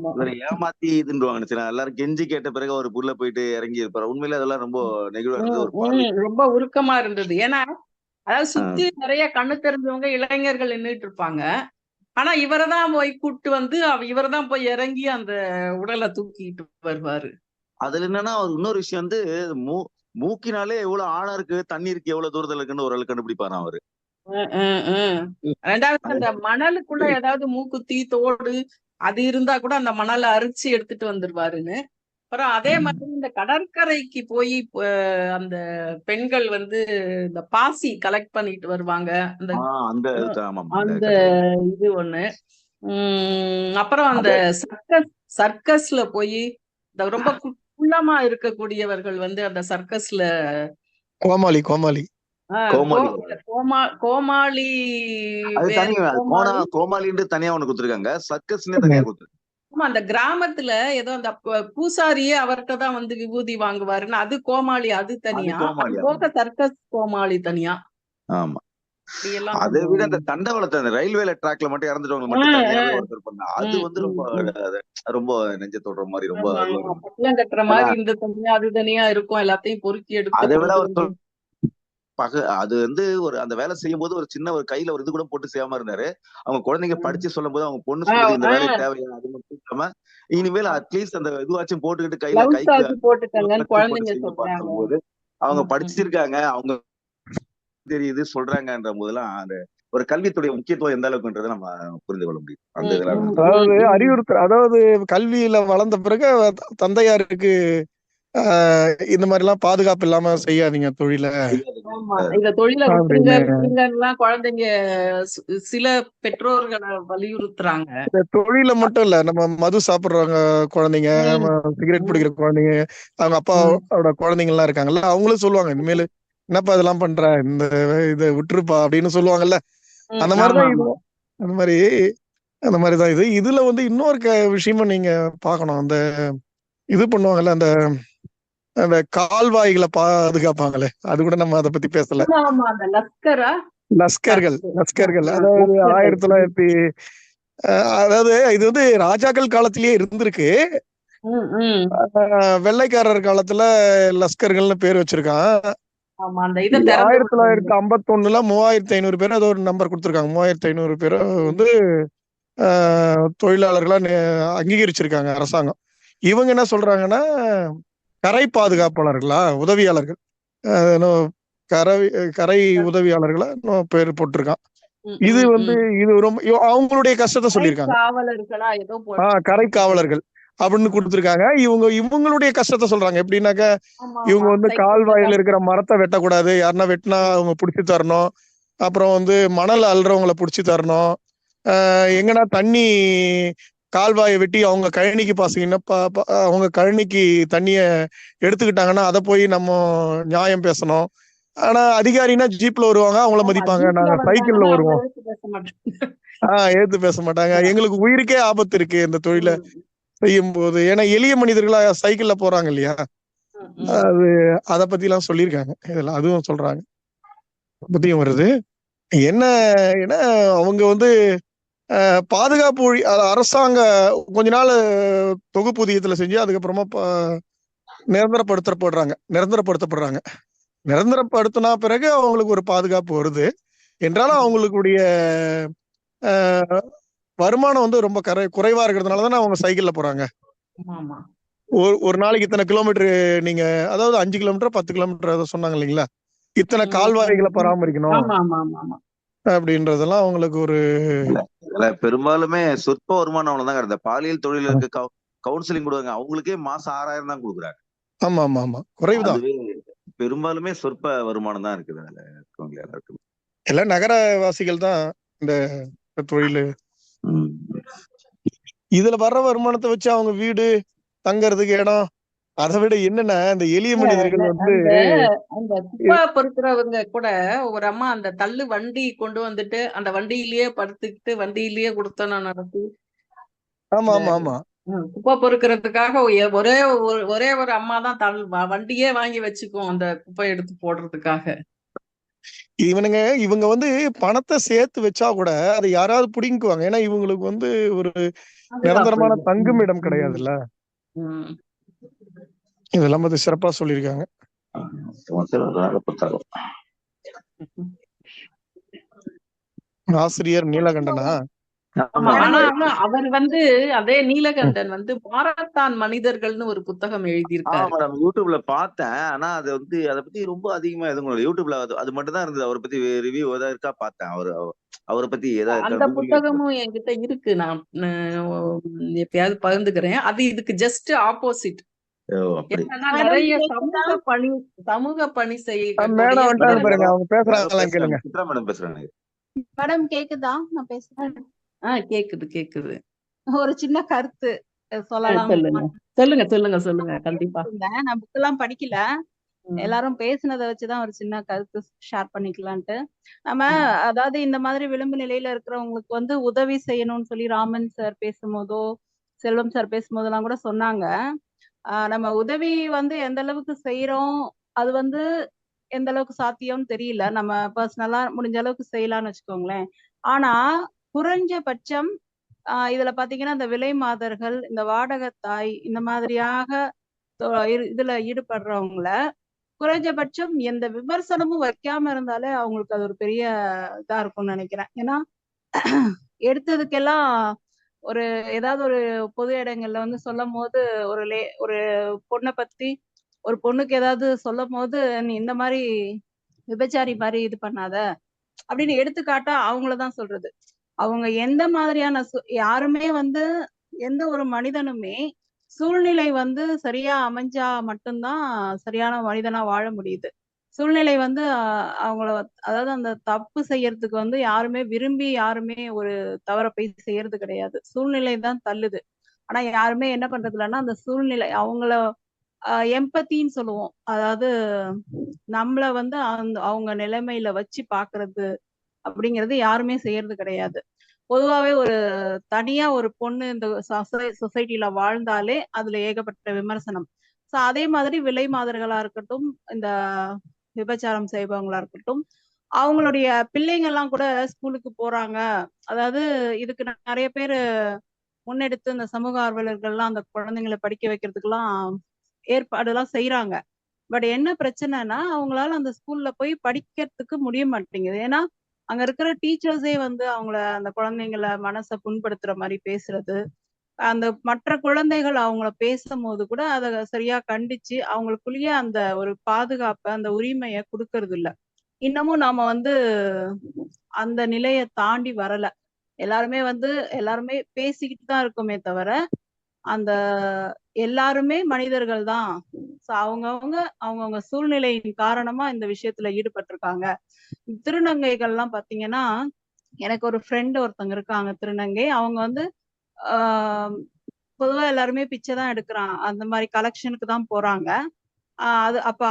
இவரை ஏமாத்தி இதுன்றுவாங்க. எல்லாரும் கெஞ்சி கேட்ட பிறகு அவர் புள்ள போயிட்டு இறங்கி இருப்பாரு. உண்மையிலே அதெல்லாம் ரொம்ப நெகிழ்வா இருந்தது, ரொம்ப உருக்கமா இருந்தது. ஏன்னா அதாவது சுத்தி நிறைய கண்ணு தெரிஞ்சவங்க இளைஞர்கள் நின்றுட்டு இருப்பாங்க. ஆனா இவரைதான் போய் கூட்டு வந்து இவர்தான் போய் இறங்கி அந்த உடலை தூக்கிட்டு வருவாரு. அதுல என்னன்னா அவர் இன்னொரு விஷயம் வந்து மூக்கினாலே எவ்வளவு ஆழம் இருக்கு, தண்ணீருக்கு எவ்வளவு தூரத்துல இருக்குன்னு ஒரு ஆள் கண்டுபிடிப்பாரு அவரு. ரெண்டாவது அந்த மணலுக்குள்ள ஏதாவது மூக்குத்தி தோடு அது இருந்தா கூட அந்த மணலை அரிச்சு எடுத்துட்டு வந்துருவாருன்னு. அப்புறம் அதே மாதிரி இந்த இந்த கடற்கரைக்கு போய் அந்த பெண்கள் வந்து இந்த பாசி கலெக்ட் பண்ணிட்டு வருவாங்க. அந்த அந்த ஆமா அந்த அந்த கதை. இது ஒண்ணு. அப்புறம் அந்த சர்க்கஸ்ல போய் இந்த ரொம்ப குள்ளமா இருக்கக்கூடியவர்கள் வந்து அந்த சர்க்கஸ்ல கோமாளி கோமாளி கோமாளி கோமாளி அது வேற தனி கோமாளி. கோமாளின்னு தனியா ஒண்ணு கொடுத்துருக்காங்க, சர்க்கஸ்னே தனியா கொடுத்துருக்காங்க. ஆமா, அந்த கிராமத்துல ஏதோ அந்த பூசாரியே அவர்கிட்ட தான் வந்து விபூதி வாங்குவாருன்னு அது கோமாளி, அது தனியா. அது போக சர்க்கஸ் கோமாளி தனியா. ஆமா, இப்படியெல்லாம் அதை விட அந்த தண்டவாளத்தை அந்த ரயில்வேல ட்ராக்ல மட்டும் இறந்துட்டவங்க மட்டும் தனியாவே ஒருத்தர் பண்ண அது வந்து ரொம்ப ரொம்ப நெஞ்ச தொடுற மாதிரி ரொம்ப பட்டியம் கட்டுற மாதிரி இந்த தனியா அது தனியா இருக்கும், எல்லாத்தையும் பொறுக்கி அதை விட எடுத்து அது வந்து ஒரு அந்த வேலை செய்யும் போது ஒரு சின்ன ஒரு கையில ஒரு இது கூட போட்டு செய்யாம இருந்தாரு. அவங்க குழந்தைங்க படிச்சு சொல்லும் போது அவங்க பொண்ணு சொல்லுது இந்த வேலை தேவையா, அது மட்டும் இல்லாம இனிமேல் அட்லீஸ்ட் அந்த இதுவாச்சும் போட்டுக்கிட்டு கையில பார்க்கும் போது அவங்க படிச்சிருக்காங்க, அவங்க தெரியுது சொல்றாங்கன்ற போதெல்லாம் அந்த ஒரு கல்வித்துடைய முக்கியத்துவம் எந்த அளவுக்குன்றதை நம்ம புரிந்து கொள்ள முடியும். அந்த இதெல்லாம் அதாவது அறிவுறுத்த, அதாவது கல்வியில வளர்ந்த பிறகு தந்தையாருக்கு இந்த மாதிரி எல்லாம் பாதுகாப்பு இல்லாம செய்யாதீங்க தொழில, இந்த தொழிலை விட்டுருங்கலாம் குழந்தைங்க சில பெற்றோர்களை வலியுறுத்துறாங்க. இந்த தொழில மட்டும் இல்ல, நம்ம மது சாப்பிடுறவங்க குழந்தைங்க, சிகரெட் பிடிக்கிற குழந்தைங்க, அவங்க அப்பாவோட குழந்தைங்க எல்லாம் இருக்காங்கல்ல, அவங்களும் சொல்லுவாங்க இனிமேல் என்னப்பா இதெல்லாம் பண்ற, இந்த இதை விட்டுருப்பா அப்படின்னு சொல்லுவாங்கல்ல. அந்த மாதிரிதான் இது, அந்த மாதிரிதான் இது. இதுல வந்து இன்னொரு விஷயமும் நீங்க பாக்கணும். அந்த இது பண்ணுவாங்கல்ல, அந்த அந்த கால்வாய்களை பாதுகாப்பாங்களே, அது கூட நம்ம அதை பத்தி பேசல. லஸ்கர்கள் அதாவது 1900 அதாவது இது வந்து ராஜாக்கள் காலத்திலேயே இருந்திருக்கு. வெள்ளைக்காரர் காலத்துல லஸ்கர்கள்னு பேர் வச்சிருக்கான். 1951 3500 பேர் ஏதோ ஒரு நம்பர் கொடுத்திருக்காங்க. 3500 பேரை வந்து தொழிலாளர்களா அங்கீகரிச்சிருக்காங்க அரசாங்கம். இவங்க என்ன சொல்றாங்கன்னா, கரை பாதுகாப்பாளர்களா, உதவியாளர்கள், கரை உதவியாளர்களா பேர் போட்டிருக்கான். இது வந்து இது ரொம்ப அவங்களுடைய கஷ்டத்தை சொல்லியிருக்காங்க. கரை காவலர்கள் அப்படின்னு கொடுத்திருக்காங்க. இவங்களுடைய கஷ்டத்தை சொல்றாங்க. எப்படின்னாக்க, இவங்க வந்து கால்வாயில இருக்கிற மரத்தை வெட்டக்கூடாது, யாருன்னா வெட்டினா அவங்க புடிச்சு தரணும். அப்புறம் வந்து மணல் அள்ளுறவங்களை புடிச்சு தரணும். எங்கன்னா தண்ணி கால்வாயை வெட்டி அவங்க கழனிக்கு பாசீங்கன்னா அவங்க கழனிக்கு தண்ணிய எடுத்துக்கிட்டாங்கன்னா அதை போய் நம்ம நியாயம் பேசணும். ஆனா அதிகாரினா ஜீப்ல வருவாங்க, அவங்கள மதிப்பாங்க. நாங்க சைக்கிள்ல வருவோம், ஏத்து பேச மாட்டாங்க. எங்களுக்கு உயிருக்கே ஆபத்து இருக்கு இந்த தொழிலை செய்யும் போது. ஏன்னா எளிய மனிதர்களா சைக்கிள்ல போறாங்க இல்லையா, அது அதை பத்தி எல்லாம் சொல்லியிருக்காங்க. இதெல்லாம் அதுவும் சொல்றாங்க, பத்தியும் வருது. என்ன ஏன்னா அவங்க வந்து பாதுகாப்பு அரசாங்க கொஞ்ச நாள் தொகுப்பூதியத்துல செஞ்சு அதுக்கப்புறமா நிரந்தரப்படுத்தப்படுறாங்க. நிரந்தரப்படுத்தினா பிறகு அவங்களுக்கு ஒரு பாதுகாப்பு வருது என்றாலும் அவங்களுக்குடைய வருமானம் வந்து ரொம்ப குறைவா இருக்கிறதுனால தானே அவங்க சைக்கிள்ல போறாங்க. ஒரு நாளைக்கு இத்தனை கிலோமீட்டர், நீங்க அதாவது 5 கிலோமீட்டர் 10 கிலோமீட்டர் அதை சொன்னாங்க இல்லைங்களா, இத்தனை கால்வாய்களை பராமரிக்கணும் அப்படின்றதெல்லாம் அவங்களுக்கு ஒரு பெரும்பாலுமே சொற்ப வருமானம் அவ்வளவுதாங்க. இந்த பாலியல் தொழிலுக்கு கவுன்சிலிங் கொடுவாங்க, அவங்களுக்கே மாசம் 6000 தான் கொடுக்குறாங்க. ஆமா குறைவுதான். பெரும்பாலுமே சொற்ப வருமானம் தான் இருக்குது அதுல இருக்கவங்க எல்லாருக்கும். எல்லாம் நகரவாசிகள் தான் இந்த தொழில். இதுல வர்ற வருமானத்தை வச்சு அவங்க வீடு தங்கறதுக்கு இடம், அதை விட என்னன்னா இந்த எளிய மனிதர்கள் வந்து அந்த குப்பை பொறுக்கிறவங்க கூட ஒரு அம்மா அந்த தள்ளு வண்டி கொண்டு வந்துட்டு அந்த வண்டியிலேயே படுத்துக்கிட்டு வண்டியிலேயே கொடுத்தோம் நடத்தி. ஆமா குப்பை பொறுக்கிறதுக்காக ஒரே ஒரு அம்மா தான் வண்டியே வாங்கி வச்சுக்குவோம் அந்த குப்பை எடுத்து போடுறதுக்காக. இவங்க வந்து பணத்தை சேர்த்து வச்சா கூட அதை யாராவது பிடிங்குவாங்க. ஏன்னா இவங்களுக்கு வந்து ஒரு நிரந்தரமான தங்குமிடம் கிடையாதுல்ல. இதெல்லாம் பத்தி சிறப்பா சொல்லியிருக்காங்க. ஆசிரியர் நீலகண்டனா? அவர் வந்து அதே நீலகண்டன் வந்து மாரத்தான் மனிதர்கள்னு ஒரு புத்தகம் எழுதியிருக்காரு. யூடியூப்ல பார்த்தேன். ஆனா அது வந்து அதை பத்தி ரொம்ப அதிகமா எதுவும் யூடியூப்ல அது மட்டும் தான் இருந்தது. அவரை பத்தி ரிவ்யூ ஏதாவது இருக்கா பார்த்தேன். அவரை பத்தி ஏதாவது அந்த புத்தகமும் என்கிட்ட இருக்கு, நான் எப்பயாவது பகிர்ந்துக்கிறேன். அது இதுக்கு ஜஸ்ட் ஆப்போசிட். அப்படி என்னன்னா மேடம் நிறைய கேக்குதா? சமூக பணி செய்யக்கூடிய மேடம் வந்துட்டாங்க மேடம் பாருங்க, யாரோ அவங்க யாரோ பேசுறாங்களாம் கேளுங்க. பேசுறாங்க, சித்ரா மேடம் பேசுறாங்க. மேடம் கேக்குதா நான் பேசுறேன்? கேக்குது. ஒரு சின்ன கருத்து சொல்லலாம். சொல்லுங்க கண்டிப்பா. நான் புக் எல்லாம் படிக்கல, ம், எல்லாரும் பேசுனதை வச்சுதான் ஒரு சின்ன கருத்து ஷேர் பண்ணிக்கலான்ட்டு. நம்ம ம், அதாவது இந்த மாதிரி விளிம்பு நிலையில இருக்கிறவங்களுக்கு வந்து உதவி செய்யணும்னு சொல்லி ராமன் சார் பேசும்போதோ செல்வம் சார் பேசும்போதெல்லாம் கூட சொன்னாங்க. நம்ம உதவி வந்து எந்த அளவுக்கு செய்யறோம், அது வந்து எந்த அளவுக்கு சாத்தியம்னு தெரியல. நம்ம பர்சனலா முடிஞ்ச அளவுக்கு செய்யலாம்னு வச்சுக்கோங்களேன். ஆனா குறைஞ்சபட்சம் இதுல பாத்தீங்கன்னா இந்த விலை மாதர்கள், இந்த வாடகத்தாய், இந்த மாதிரியாக இதுல ஈடுபடுறவங்கள குறைஞ்சபட்சம் எந்த விமர்சனமும் வைக்காம இருந்தாலே அவங்களுக்கு அது ஒரு பெரிய இதா இருக்கும்னு நினைக்கிறேன். ஏன்னா எடுத்ததுக்கெல்லாம் ஒரு ஏதாவது ஒரு பொது இடங்கள்ல வந்து சொல்லும் போது ஒரு பொண்ணை பத்தி ஒரு பொண்ணுக்கு ஏதாவது சொல்லும் போது நீ இந்த மாதிரி விபச்சாரி மாதிரி இது பண்ணாத அப்படின்னு எடுத்துக்காட்டா அவங்களதான் சொல்றது. அவங்க எந்த மாதிரியான யாருமே வந்து எந்த ஒரு மனிதனுமே சூழ்நிலை வந்து சரியா அமைஞ்சா மட்டும்தான் சரியான மனிதனா வாழ முடியுது. சூழ்நிலை வந்து அவங்கள அதாவது அந்த தப்பு செய்யறதுக்கு வந்து யாருமே விரும்பி யாருமே ஒரு தவற போய் செய்யறது கிடையாது. சூழ்நிலை தான் தள்ளுது. ஆனா யாருமே என்ன பண்றது இல்லைன்னா அந்த சூழ்நிலை அவங்கள எம்பத்தின்னு சொல்லுவோம். அதாவது நம்மள வந்து அவங்க நிலைமையில வச்சு பாக்குறது அப்படிங்கிறது யாருமே செய்யறது கிடையாது. பொதுவாவே ஒரு தனியா ஒரு பொண்ணு இந்த சொசைட்டில வாழ்ந்தாலே அதுல ஏகப்பட்ட விமர்சனம். சோ அதே மாதிரி விலை மாதர்களா இருக்கட்டும், இந்த விபச்சாரம் செய்பவங்களா இருக்கட்டும், அவங்களுடைய பிள்ளைங்க எல்லாம் கூட ஸ்கூலுக்கு போறாங்க. அதாவது இதுக்கு நிறைய பேரு முன்னெடுத்து இந்த சமூக ஆர்வலர்கள்லாம் அந்த குழந்தைங்களை படிக்க வைக்கிறதுக்கெல்லாம் ஏற்பாடு எல்லாம் செய்யறாங்க. பட் என்ன பிரச்சனைனா அவங்களால அந்த ஸ்கூல்ல போய் படிக்கிறதுக்கு முடிய மாட்டேங்குது. ஏன்னா அங்க இருக்கிற டீச்சர்ஸே வந்து அவங்கள அந்த குழந்தைங்கள மனசை புண்படுத்துற மாதிரி பேசுறது, அந்த மற்ற குழந்தைகள் அவங்கள பேசும்போது கூட அதை சரியா கண்டிச்சு அவங்களுக்குள்ளேயே அந்த ஒரு பாதுகாப்பை அந்த உரிமையை கொடுக்கறது இல்ல. இன்னமும் நாம வந்து அந்த நிலையை தாண்டி வரல. எல்லாருமே பேசிக்கிட்டு தான் இருக்கோமே தவிர அந்த எல்லாருமே மனிதர்கள் தான். அவங்கவுங்க சூழ்நிலையின் காரணமா இந்த விஷயத்துல ஈடுபட்டிருக்காங்க. திருநங்கைகள்லாம் பாத்தீங்கன்னா, எனக்கு ஒரு ஃப்ரெண்ட் ஒருத்தங்க இருக்காங்க திருநங்கை. அவங்க வந்து ஆஹ் பொதுவா எல்லாருமே பிச்சை தான் எடுக்கிறாங்க, அந்த மாதிரி கலெக்ஷனுக்கு தான் போறாங்க. அது அப்ப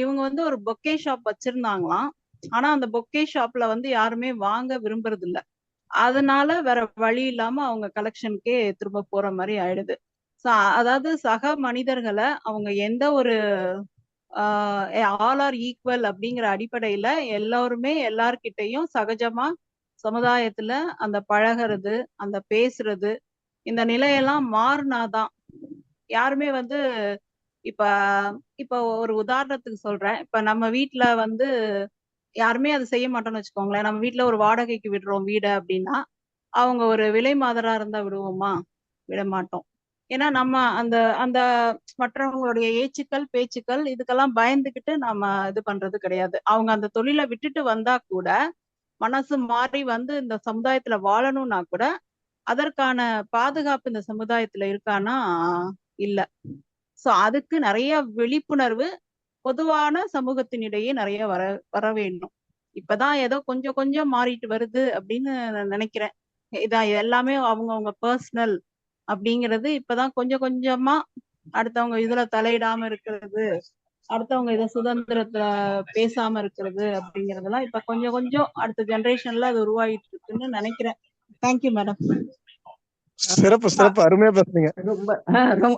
இவங்க வந்து ஒரு பொக்கே ஷாப் வச்சிருந்தாங்களாம். ஆனா அந்த பொக்கே ஷாப்ல வந்து யாருமே வாங்க விரும்புறது இல்ல. அதனால வேற வழி இல்லாம அவங்க கலெக்ஷனுக்கே திரும்ப போற மாதிரி ஆயிடுது. அதாவது சக மனிதர்களை அவங்க எந்த ஒரு ஆல் ஆர் ஈக்குவல் அப்படிங்கிற அடிப்படையில எல்லாருமே எல்லார்கிட்டையும் சகஜமா சமுதாயத்துல அந்த பழகிறது, அந்த பேசுறது, இந்த நிலையெல்லாம் மாறினாதான் யாருமே வந்து இப்ப இப்ப ஒரு உதாரணத்துக்கு சொல்றேன். இப்ப நம்ம வீட்டுல வந்து யாருமே அதை செய்ய மாட்டோம்னு வச்சுக்கோங்களேன். நம்ம வீட்டுல ஒரு வாடகைக்கு விடுறோம் வீட அப்படின்னா, அவங்க ஒரு விலை மாதரா இருந்தா விடுவோமா? விட மாட்டோம். ஏன்னா நம்ம அந்த அந்த மற்றவங்களுடைய ஏச்சுக்கள் பேச்சுக்கள் இதுக்கெல்லாம் பயந்துகிட்டு நாம இது பண்றது கிடையாது. அவங்க அந்த தொழிலை விட்டுட்டு வந்தா கூட மனசு மாறி வந்து இந்த சமுதாயத்துல வாழணும்னா கூட அதற்கான பாதுகாப்பு இந்த சமுதாயத்துல இருக்கானா இல்ல. சோ அதுக்கு நிறைய விழிப்புணர்வு பொதுவான சமூகத்தினிடையே நிறைய வர வர வேண்டும். இப்பதான் ஏதோ கொஞ்சம் கொஞ்சம் மாறிட்டு வருது அப்படின்னு நான் நினைக்கிறேன். இதான் எல்லாமே அவங்கவுங்க பர்சனல் அப்படிங்கிறது இப்பதான் கொஞ்சம் கொஞ்சமா அடுத்தவங்க இதுல தலையிடாம இருக்கிறது, அடுத்தவங்க இத சுதந்திரத்துல பேசாம இருக்கிறது அப்படிங்கறதெல்லாம் இப்ப கொஞ்சம் கொஞ்சம் அடுத்த ஜெனரேஷன்ல அது உருவாகிட்டு இருக்குன்னு நினைக்கிறேன். Thank you madam. சிறப்பு, அருமையா பேசுறீங்க.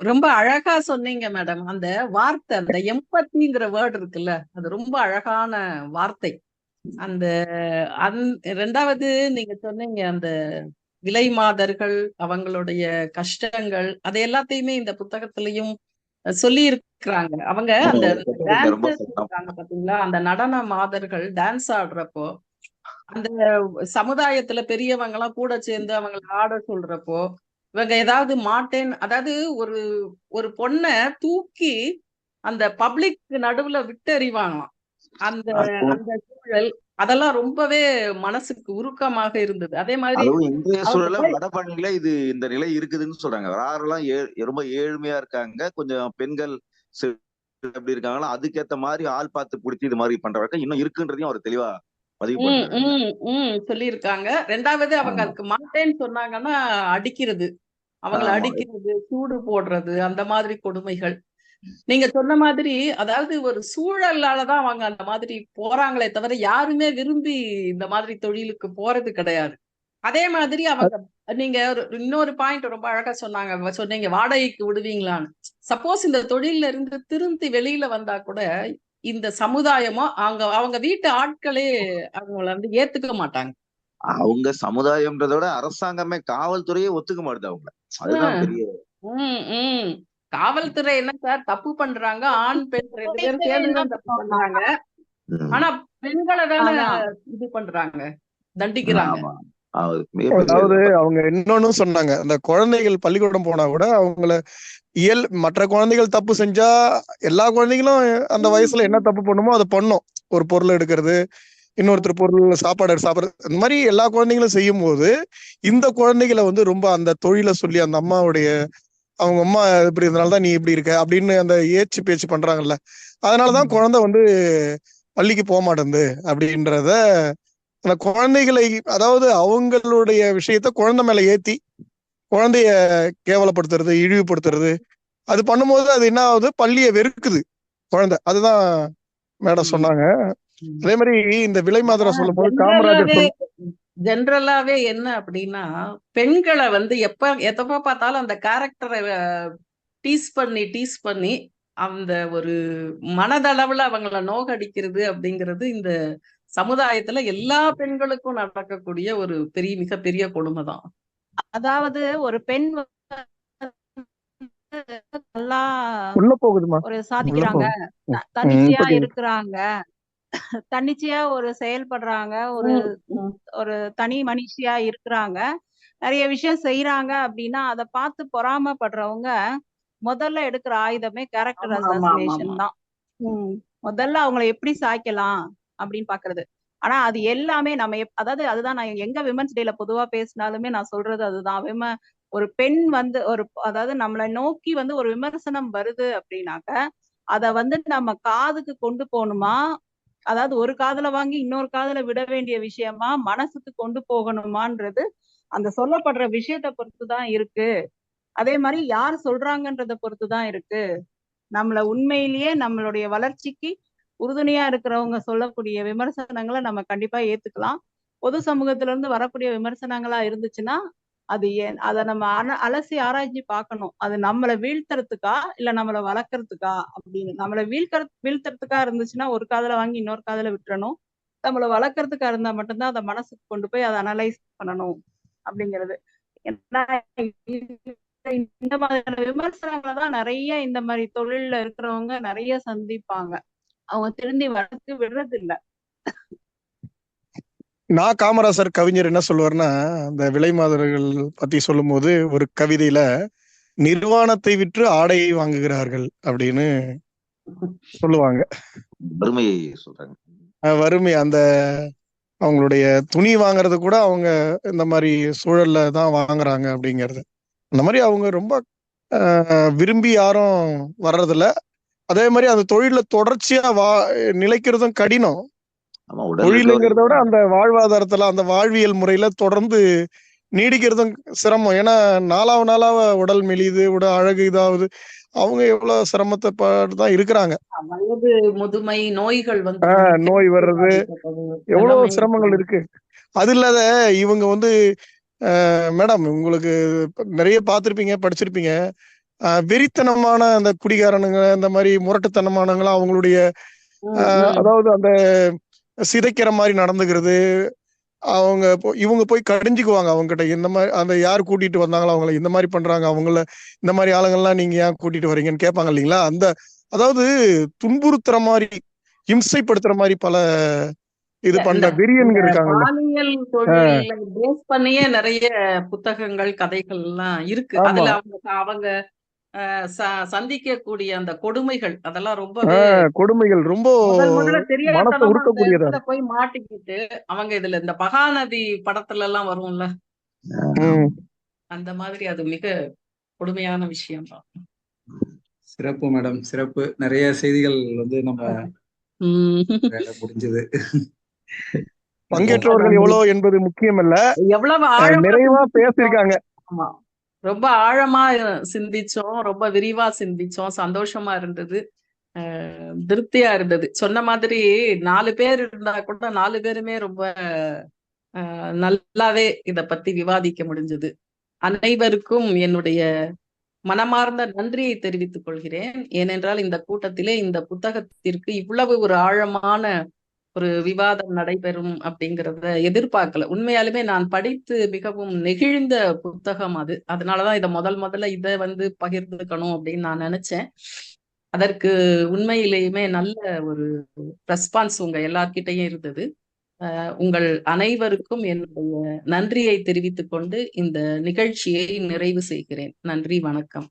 ரொம்ப அழகா சொன்னீங்க மேடம். அந்த வார்த்தை, அந்த எம்பத்திங்கிற வேர்டு இருக்குல்ல, அது ரொம்ப அழகான வார்த்தை. அந்த ரெண்டாவது நீங்க சொன்னீங்க அந்த விலை மாதர்கள் அவங்களுடைய கஷ்டங்கள், அது எல்லாத்தையுமே இந்த புத்தகத்திலையும் சொல்லி இருக்கிறாங்க. அவங்க அந்த டான்சர்ஸ் இருக்காங்க பாத்தீங்களா, அந்த நடன மாதர்கள் டான்ஸ் ஆடுறப்போ அந்த சமுதாயத்துல பெரியவங்க எல்லாம் கூட சேர்ந்து அவங்களை ஆட சொல்றப்போ இவங்க ஏதாவது மாட்டேன், அதாவது ஒரு ஒரு பொண்ண தூக்கி அந்த பப்ளிக் நடுவுல விட்டெறிவாங்களாம். அந்த அந்த சூழல் அதெல்லாம் ரொம்பவே மனசுக்கு உருக்கமாக இருந்தது. அதே மாதிரி அதுவும் இன்றைய சூழல அவங்க வடபழனில இது இந்த நிலை இருக்குதுன்னு சொல்றாங்க. யாரெல்லாம் ரொம்ப ஏழ்மையா இருக்காங்க, கொஞ்சம் பெண்கள் எப்படி இருக்காங்களோ அதுக்கேத்த மாதிரி ஆள் பார்த்து பிடிச்சி இது மாதிரி பண்ற வழக்கம் இன்னும் இருக்குன்றதையும் அவர் தெளிவா பதிவு ம் பண்றாரு. சொல்லியிருக்காங்க. 2வது அவங்க ஆமா அதுக்கு மாட்டேன்னு சொன்னாங்கன்னா அடிக்கிறது. அவங்கள ஆமா அடிக்கிறது, சூடு போடுறது, அந்த மாதிரி கொடுமைகள். நீங்க சொன்ன மாதிரி அதாவது ஒரு சூழலாலதான் அவங்க அந்த மாதிரி போறாங்களே தவிர யாருமே விரும்பி இந்த மாதிரி தொழிலுக்கு போறது கிடையாது. அதே மாதிரி அவங்க நீங்க இன்னொரு பாயிண்ட் ரொம்ப அழகா சொன்னீங்க வாடகைக்கு விடுவீங்களான்னு. சப்போஸ் இந்த தொழில்ல இருந்து திருந்தி வெளியில வந்தா கூட இந்த சமுதாயமோ அவங்க வீட்டு ஆட்களே அவங்கள வந்து ஏத்துக்க மாட்டாங்க. அவங்க சமுதாயம்ன்றத விட அரசாங்கமே காவல்துறையே ஒத்துக்க மாட்டுது அவங்கள. அதுதான் பெரிய காவல்துறை என்ன சார் தப்பு பண்றாங்க, ஆண் பெண் 2 பேரும் சேர்ந்துதான் தப்பு பண்றாங்க. ஆனா பெண்களை தானே இது பண்றாங்க, தண்டிக்கிறாங்க. ஆமா மிகப்பெரிய அதாவது அவங்க இன்னொன்னு சொன்னாங்க, அந்த குழந்தைகள் பள்ளிக்கூடம் போனா கூட அவங்கள மற்ற குழந்தைகள் தப்பு செஞ்சா எல்லா குழந்தைகளும் அந்த வயசுல என்ன தப்பு பண்ணுமோ அதை பண்ணும். ஒரு பொருள் எடுக்கிறது, இன்னொருத்தர் பொருள் சாப்பாடு சாப்பிடுறது, அந்த மாதிரி எல்லா குழந்தைகளும் செய்யும் போது இந்த குழந்தைகளை வந்து ரொம்ப அந்த தொழிலை சொல்லி அந்த அம்மாவுடைய அவங்க அம்மா இப்படி இருந்தனாலதான் நீ இப்படி இருக்க அப்படின்னு அந்த ஏச்சு பேச்சு பண்றாங்கல்ல, அதனாலதான் குழந்தை வந்து பள்ளிக்கு போக மாட்டேங்குது அப்படின்றத அந்த குழந்தைகளை, அதாவது அவங்களுடைய விஷயத்த குழந்தை மேல ஏத்தி குழந்தைய கேவலப்படுத்துறது, இழிவுபடுத்துறது, அது பண்ணும்போது அது என்ன ஆகுது, பள்ளியை வெறுக்குது குழந்தை. அதுதான் மேடம் சொன்னாங்க. அதே மாதிரி இந்த விலை மாதிரி சொல்லும் போது காமராஜர் ஜென்ரலாவே என்ன அப்படின்னா, பெண்களை வந்து எப்ப பார்த்தாலும் அந்த கேரக்டரை டீஸ் பண்ணி அந்த ஒரு மனதளவுல அவங்கள நோகடிக்கிறது அப்படிங்கிறது இந்த சமுதாயத்துல எல்லா பெண்களுக்கும் நடக்கக்கூடிய ஒரு மிகப்பெரிய கொடுமை தான். அதாவது ஒரு பெண் நல்லா உள்ள போகுதுமா, ஒரு சாதிக்கிறாங்க, தன்னிச்சையா இருக்கிறாங்க, தன்னிச்சையா ஒரு செயல்படுறாங்க, ஒரு தனி மனுஷியா இருக்கிறாங்க, நிறைய விஷயம் செய்யறாங்க அப்படின்னா அதை பார்த்து பொறாமப்படுறவங்க முதல்ல எடுக்கிற ஆயுதமே கேரக்டர் அசாசினேஷன் தான். முதல்ல அவங்களை எப்படி சாய்க்கலாம் அப்படின்னு பாக்குறது. ஆனா அது எல்லாமே நம்ம அதாவது அதுதான் நான் எங்க விமன்ஸ் டேல பொதுவா பேசினாலுமே நான் சொல்றது அதுதான். ஒரு பெண் வந்து அதாவது நம்மளை நோக்கி வந்து ஒரு விமர்சனம் வருது அப்படின்னாக்க அத வந்து நம்ம காதுக்கு கொண்டு போகணுமா, அதாவது ஒரு காதுல வாங்கி இன்னொரு காதுல விட வேண்டிய விஷயமா மனசுக்கு கொண்டு போகணுமான்றது அந்த சொல்லப்படுற விஷயத்த பொறுத்துதான் இருக்கு. அதே மாதிரி யார் சொல்றாங்கன்றத பொறுத்துதான் இருக்கு. நம்மள உண்மையிலேயே நம்மளுடைய வளர்ச்சிக்கு உறுதுணையா இருக்கிறவங்க சொல்லக்கூடிய விமர்சனங்களை நம்ம கண்டிப்பா ஏத்துக்கலாம். பொது சமூகத்துல இருந்து வரக்கூடிய விமர்சனங்களா இருந்துச்சுன்னா அது அதை நம்ம அலசி ஆராய்ச்சி பார்க்கணும். அது நம்மளை வீழ்த்துறதுக்கா இல்ல நம்மளை வளர்க்கறதுக்கா அப்படின்னு. நம்மளை வீழ்த்துறதுக்கா இருந்துச்சுன்னா ஒரு காதுல வாங்கி இன்னொரு காதுல விட்டுறணும். நம்மளை வளர்க்கறதுக்கா இருந்தா மட்டும்தான் அதை மனசுக்கு கொண்டு போய் அதை அனலைஸ் பண்ணணும் அப்படிங்கிறது. இந்த மாதிரியான விமர்சனங்களை தான் நிறைய இந்த மாதிரி தொழில்ல இருக்கிறவங்க நிறைய சந்திப்பாங்க. அவங்க திருந்தி வளர்த்து விடுறது இல்ல. நான் காமராசர் கவிஞர் என்ன சொல்லுவார்னா, அந்த விலை மாதர்கள் பத்தி சொல்லும் போது ஒரு கவிதையில நிர்வாணத்தை விற்று ஆடையை வாங்குகிறார்கள் அப்படின்னு சொல்லுவாங்க. வறுமையை சொல்றாங்க. வறுமை, அந்த அவங்களுடைய துணி வாங்குறது கூட அவங்க இந்த மாதிரி சூழல்ல தான் வாங்குறாங்க அப்படிங்கிறது. அந்த மாதிரி அவங்க ரொம்ப விரும்பி யாரும் வர்றதில்ல. அதே மாதிரி அந்த தொழில தொடர்ச்சியா நிலைக்கிறதும் கடினம். தொழிலுங்கிறத விட அந்த வாழ்வாதாரத்துல அந்த வாழ்வியல் முறையில தொடர்ந்து நீடிக்கிறதும் சிரமம். ஏன்னா நாளாவ உடல் மெலியுது, உடல் அழகு இதாவது, அவங்க எவ்வளவு சிரமத்தை தான் இருக்கிறாங்க. வயது முதுமை, நோய்கள் வந்து நோய் வர்றது, எவ்வளவு சிரமங்கள் இருக்கு. அது இல்லாத இவங்க வந்து மேடம் உங்களுக்கு நிறைய பார்த்திருப்பீங்க, படிச்சிருப்பீங்க, வெறித்தனமான அந்த குடிகாரனுங்க, இந்த மாதிரி முரட்டுத்தனமானவங்களாம் அவங்களுடைய அதாவது அந்த சிதைக்கிற மாதிரி நடந்துக்கிறது. இவங்க போய் கடிஞ்சுக்குவாங்க அவங்க கிட்ட. இந்த மாதிரி அந்த யார் கூட்டிட்டு வந்தாங்களோ அவங்கள இந்த மாதிரி பண்றாங்க, அவங்கள இந்த மாதிரி ஆளுங்கள்லாம் நீங்க ஏன் கூட்டிட்டு வரீங்கன்னு கேட்பாங்க இல்லைங்களா. அந்த அதாவது துன்புறுத்துற மாதிரி, இம்சைப்படுத்துற மாதிரி பல இது பண்ற வெறியன்கள் இருக்காங்கல்ல. பாலியல் தொழில பேஸ் பண்ணியே நிறைய புத்தகங்கள், கதைகள் எல்லாம் இருக்கு. அதுல அவங்க சந்திக்கக்கூடிய அந்த கொடுமைகள் அதெல்லாம் ரொம்பவே கொடுமைகள் ரொம்ப முதல்ல மனசை உருக்கக்கூடியதா போய் மாட்டிக்கிட்டு அவங்க இதுல இந்த மகாநதி படத்துல எல்லாம் வரும்ல, அந்த மாதிரி அது மிக கொடுமையான விஷயம் தான். சிறப்பு மேடம், சிறப்பு. நிறைய செய்திகள் வந்து நம்ம முடிஞ்சது. பங்கேற்றவர்கள் எவ்வளவு என்பது முக்கியம் அல்ல, எவ்வளவு ஆழமா நிறைவா பேசியிருக்காங்க. ஆமா, ரொம்ப ஆழமா சிந்திச்சோம், ரொம்ப விரிவா சிந்திச்சோம். சந்தோஷமா இருந்தது, திருப்தியா இருந்தது. சொன்ன மாதிரி 4 பேர் இருந்தா கூட 4 பேருமே ரொம்ப நல்லாவே இத பத்தி விவாதிக்க முடிஞ்சது. அனைவருக்கும் என்னுடைய மனமார்ந்த நன்றியை தெரிவித்துக் கொள்கிறேன். ஏனென்றால் இந்த கூட்டத்திலே இந்த புத்தகத்திற்கு இவ்வளவு ஒரு ஆழமான ஒரு விவாதம் நடைபெறும் அப்படிங்கிறத எதிர்பார்க்கல. உண்மையாலுமே நான் படித்து மிகவும் நெகிழ்ந்த புத்தகம் அது. அதனாலதான் இதை முதல்ல இதை வந்து பகிர்ந்துக்கணும் அப்படின்னு நான் நினைச்சேன். அதற்கு உண்மையிலேயுமே நல்ல ஒரு ரெஸ்பான்ஸ் உங்க எல்லார்கிட்டையும் இருந்தது. உங்கள் அனைவருக்கும் என்னுடைய நன்றியை தெரிவித்துக் கொண்டு இந்த நிகழ்ச்சியை நிறைவு செய்கிறேன். நன்றி, வணக்கம்.